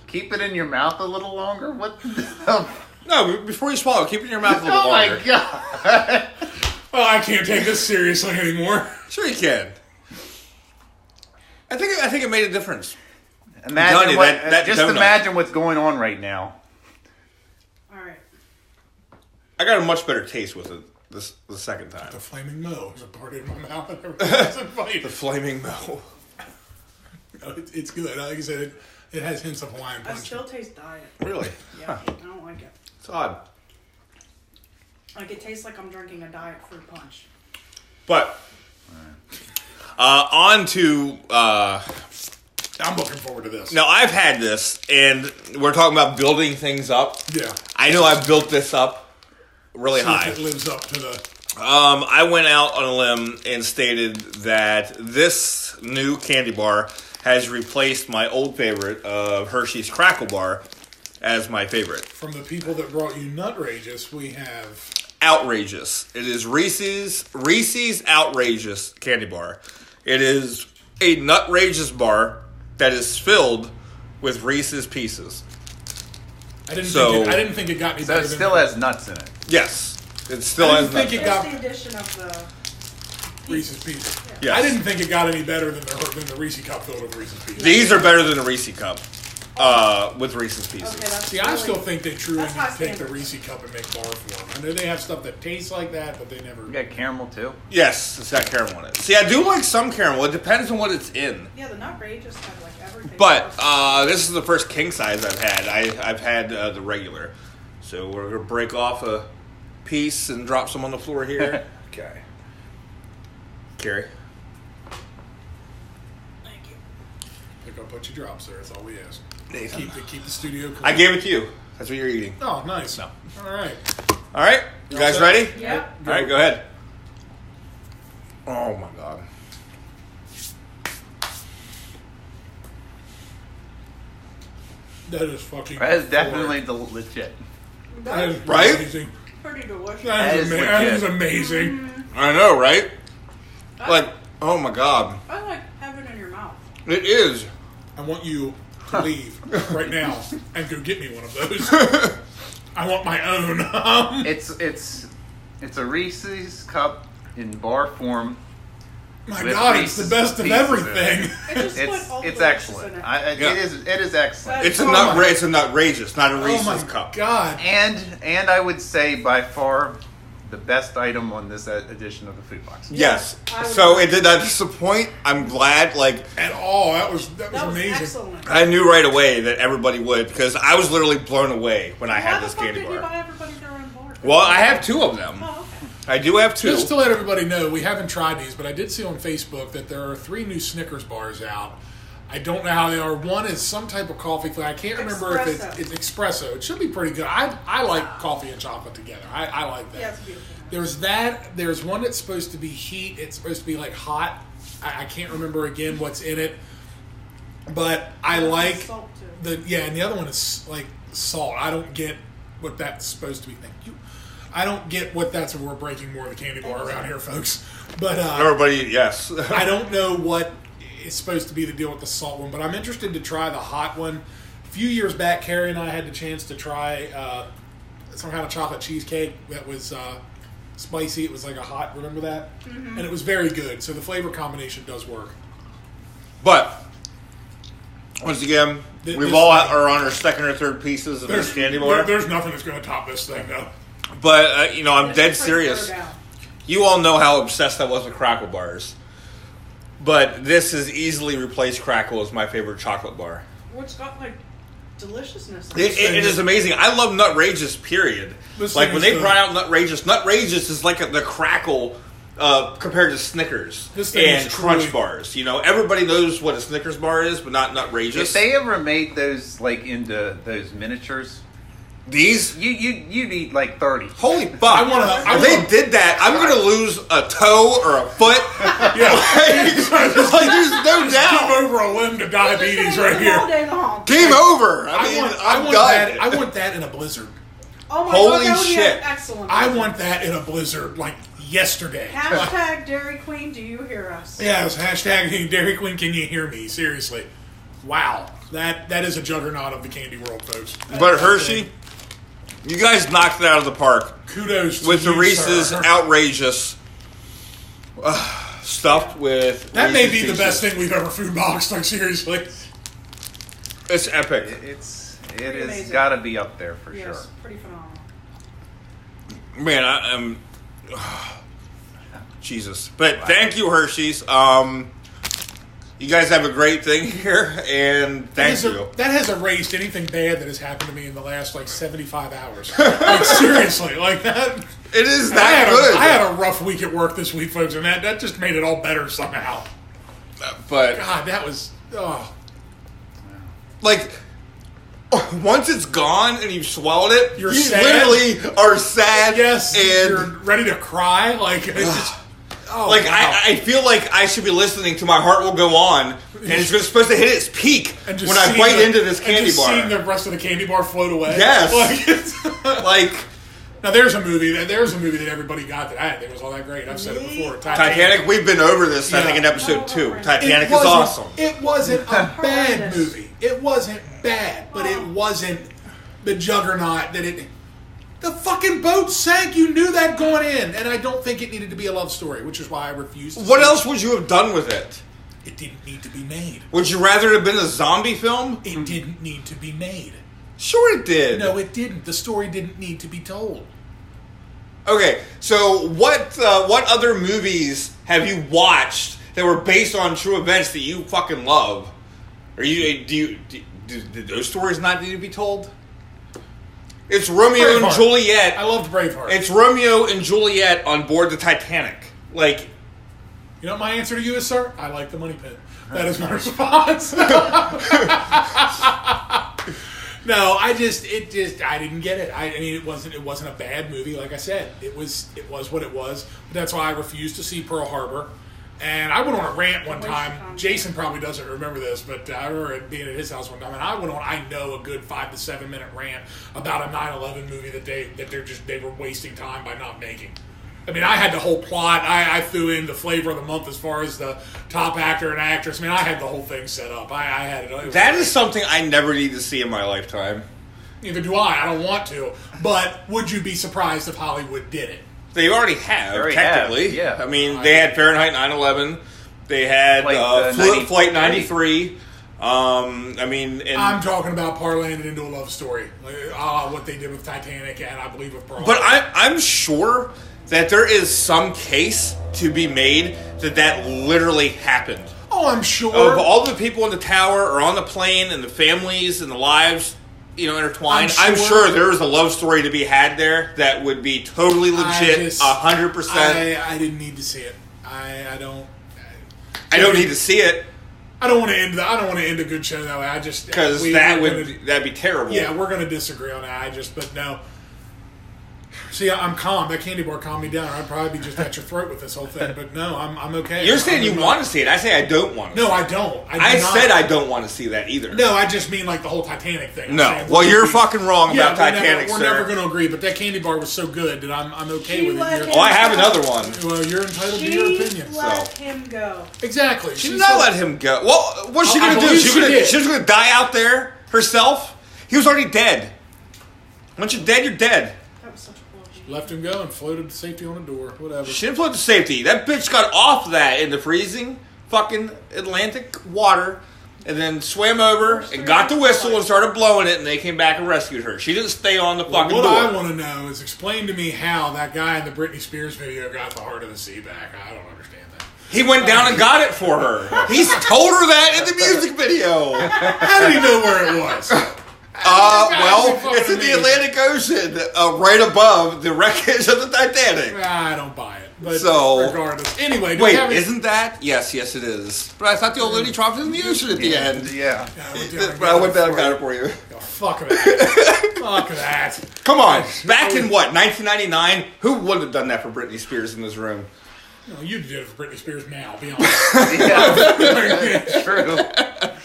Keep it in your mouth a little longer. What the hell? No, before you swallow, keep it in your mouth a little Oh longer. my god! Oh, I can't take this seriously anymore. Sure you can. I think it made a difference. Imagine telling you, what, that just donut. imagine what's going on right now. All right. I got a much better taste with it the second time. The flaming mo is a part in my mouth. And everything's invited. The flaming mo. No, it's good. Like I said, it has hints of Hawaiian I Punch. still taste diet. Really? Yeah, I don't like it. It's odd. Like, it tastes like I'm drinking a diet fruit punch. But on to I'm looking forward to this. now. I've had this, and we're talking about building things up. Yeah. I know I've built this up really See high. if it lives up to the. I went out on a limb and stated that this new candy bar has replaced my old favorite of Hershey's Crackle Bar as my favorite. From the people that brought you Nutrageous, we have. Outrageous. It is Reese's Outrageous Candy Bar. It is a Nutrageous bar that is filled with Reese's Pieces. I didn't think it got any So better it than still the has nuts in it. Yes, it still I has didn't think nuts. it Just got the addition of the Reese's Pieces. Yes. I didn't think it got any better than the Reese cup filled with Reese's Pieces. These are better than a Reese cup with Reese's Pieces. Okay, that's See, I still think they truly That's high take the standards. Reese cup and make bar form. I know they have stuff that tastes like that, but they never. You got caramel too. Yes, it's got caramel in it. See, I do like some caramel. It depends on what it's in. Yeah, the Nutrageous have like everything. But this is the first king size I've had. I've had the regular. So we're going to break off a piece and drop some on the floor here. Okay. Carrie. Thank you. Pick up what you drop, sir. That's all we ask. Keep the studio clean. I gave it to you. That's what you're eating. Oh, nice. No. All right. All right. You guys ready? Yeah. All right, go ahead. Oh, my God. That is fucking. That is definitely legit. That is Right? amazing. Pretty delicious. That is legit. amazing. I know, right? Like, oh, my God. I like having it in your mouth. It is. I want you to leave right now and go get me one of those. I want my own. It's a Reese's cup in bar form. My with God, it's the Reese's best of pieces in it. everything. It just put all the It's delicious excellent. in it. Yeah. It is excellent. It's a Oh nut. my- It's a nutrageous, not a Oh Reese's my cup. God. And I would say by far the best item on this edition of the food box. Yes. I would- So it did not disappoint. I'm glad. Like, At all. That was That was amazing. excellent. I knew right away that everybody would because I was literally blown away when I Why had the this fuck candy did you bar. buy everybody their own bar? Well, I have two of them. Oh, okay. I do have two. Just to let everybody know, we haven't tried these, but I did see on Facebook that there are 3 new Snickers bars out. I don't know how they are. One is some type of coffee flavor. I can't remember if Espresso. it's espresso. It should be pretty good. I like coffee and chocolate together. I like that. Yeah, it's beautiful. There's that. There's one that's supposed to be heat. It's supposed to be like hot. I can't remember again what's in it. But I like Salt, too. and the other one is like salt. I don't get what that's supposed to be. Thank you. I don't get what that's. We're breaking more of the candy bar around here, folks. But Everybody, yes. I don't know what is supposed to be the deal with the salt one. But I'm interested to try the hot one. A few years back, Carrie and I had the chance to try some kind of chocolate cheesecake that was spicy. It was like a hot. Remember that? Mm-hmm. And it was very good. So the flavor combination does work. But once again, This- we've all are on our second or third pieces of this candy bar. There's nothing that's going to top this thing, though. But I'm It's dead pretty serious. throw down. You all know how obsessed I was with Crackle bars. But this has easily replaced Crackle as my favorite chocolate bar. Which got like deliciousness. It is amazing. I love Nutrageous, period. This Like thing when is they the- brought out Nutrageous is like the Crackle compared to Snickers This thing and is Crunch truly- bars. Everybody knows what a Snickers bar is, but not Nutrageous. If they ever made those like into those miniatures, These? you'd eat like 30. Holy fuck! I if they wanna- did that, I'm gonna lose a toe or a foot. Yeah. like, there's no Jump doubt. over a limb to diabetes All right here. day long. Game over. I I mean, want I'm done. that. I want that in a blizzard. Oh my Holy God, that would be shit. excellent. I want that in a blizzard like yesterday. Hashtag Dairy Queen, do you hear us? Yes, hashtag Dairy Queen, can you hear me? Seriously. Wow. That is a juggernaut of the candy world, folks. But Hershey, you guys knocked it out of the park Kudos to with the you, Reese's sir. outrageous stuffed with. That may be Reese's the best Pieces. thing we've ever food boxed, like seriously. It's epic. It has amazing. got to be up there for Yes, sure. pretty phenomenal. Man, I'm. Jesus. But thank you, Hershey's. You guys have a great thing here, and thank you. That has erased anything bad that has happened to me in the last 75 hours. Like seriously, like that. It is I that good. had a rough week at work this week, folks, and that just made it all better somehow. But God, that was like once it's gone and you've swallowed it, You're you sad. literally are sad. yes, and you're ready to cry. Like it's just, like wow. I feel like I should be listening to My Heart Will Go On, and it's supposed to hit its peak And just when I seeing bite the- into this and candy just bar. seeing the rest of the candy bar float away. Yes. Like, it's, Like now there's a movie that everybody got that I didn't think was all that great. I've said it before. Titanic, we've been over this. I Yeah. think in episode 2. It Titanic is wasn't- awesome. It wasn't a bad Horrendous. movie. It wasn't bad, but it wasn't the juggernaut that it. The fucking boat sank. You knew that going in, and I don't think it needed to be a love story, which is why I refused. To What see else would you have done with it? It didn't need to be made. Would you rather it have been a zombie film? It didn't need to be made. Sure, it did. No, it didn't. The story didn't need to be told. Okay, so what other movies have you watched that were based on true events that you fucking love? Or did those stories not need to be told? It's Romeo and Braveheart. Juliet. I loved Braveheart. It's Romeo and Juliet on board the Titanic. Like, You know what my answer to you is, sir? I like the money pit. That is my response. No, I didn't get it. I mean, it wasn't a bad movie. Like I said, it was what it was. But that's why I refused to see Pearl Harbor. And I went on a rant one time. Jason probably doesn't remember this, but I remember it being at his house one time, and I went on, I know, a good 5 to 7 minute rant about a 9/11 movie that they were wasting time by not making. I mean, I had the whole plot. I threw in the flavor of the month as far as the top actor and actress. I mean, I had the whole thing set up. I had it. That is something I never need to see in my lifetime. Neither do I. I don't want to. But would you be surprised if Hollywood did it? They already have, technically. Yeah. I mean, they had Fahrenheit 9/11. They had Flight 93. I mean, I'm talking about parlaying it into a love story, what they did with Titanic and I believe with Pearl. But I'm sure that there is some case to be made that literally happened. Oh, I'm sure. Of all the people in the tower or on the plane and the families and the lives, intertwined. I'm sure there is a love story to be had there that would be totally legit, 100%. I didn't need to see it. I don't. I don't need to see it. I don't want to end a good show that way. Because that'd be terrible. Yeah, we're going to disagree on that. But no. See, I'm calm. That candy bar calmed me down. I'd probably be just at your throat with this whole thing. But no, I'm okay. You're saying you want to see it. I say I don't want to see it. No, I don't. I said I don't want to see that either. No, I just mean like the whole Titanic thing. No. Well, you're fucking wrong about Titanic, We're never going to agree, but that candy bar was so good that I'm okay with it. Oh, I have another one. Well, you're entitled to your opinion. She let him go. Exactly. She did not let him go. Well, what's she going to do? She was going to die out there herself? He was already dead. Once you're dead, you're dead. Left him go and floated to safety on a door. Whatever. She didn't float to safety. That bitch got off that in the freezing fucking Atlantic water and then swam over and got the whistle and started blowing it, and they came back and rescued her. She didn't stay on the fucking door. What I want to know is explain to me how that guy in the Britney Spears video got the heart of the sea back. I don't understand that. He went down and got it for her. He's told her that in the music video. How did he know where it was? It's in the Atlantic Ocean, right above the wreckage of the Titanic. I don't buy it. But so, regardless. Anyway, isn't that? Yes, it is. But I thought the old lady dropped it in the ocean at the end. Yeah. I went down and got it for you. Oh, fuck that. Fuck that. Come on. Back in 1999, who wouldn't have done that for Britney Spears in this room? No, you did it for Britney Spears now, be honest. Yeah. True.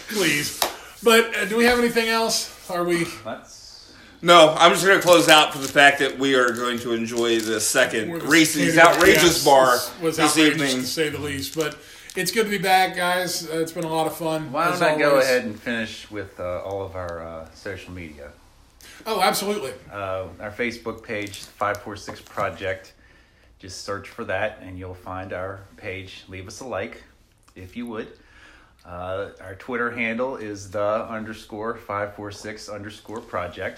Please. But do we have anything else? Are we? No, I'm just going to close out for the fact that we are going to enjoy the second Reese's Outrageous Bar this evening. To say the least. But it's good to be back, guys. It's been a lot of fun. Why don't I go ahead and finish with all of our social media? Oh, absolutely. Our Facebook page, 546 Project. Just search for that and you'll find our page. Leave us a like, if you would. Our Twitter handle is _546_project.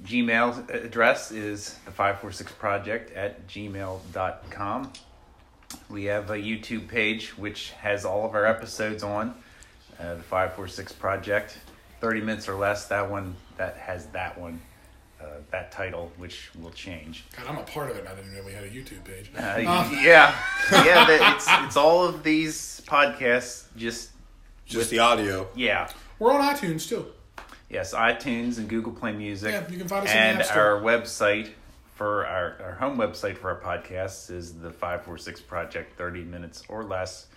Gmail address is the 546project@gmail.com. We have a YouTube page which has all of our episodes on the 546 Project. 30 minutes or less. That has that one. That title, which will change. God, I'm a part of it. I didn't know we had a YouTube page. It's all of these podcasts, just the audio. Yeah, we're on iTunes too. Yes, iTunes and Google Play Music. Yeah, you can find us and in the App Store. our website for our home website for our podcasts is the 546 Project 30 minutes or less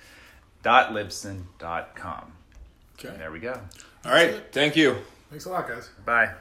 .libsyn.com. Okay, there we go. All right, thank you. Thanks a lot, guys. Bye.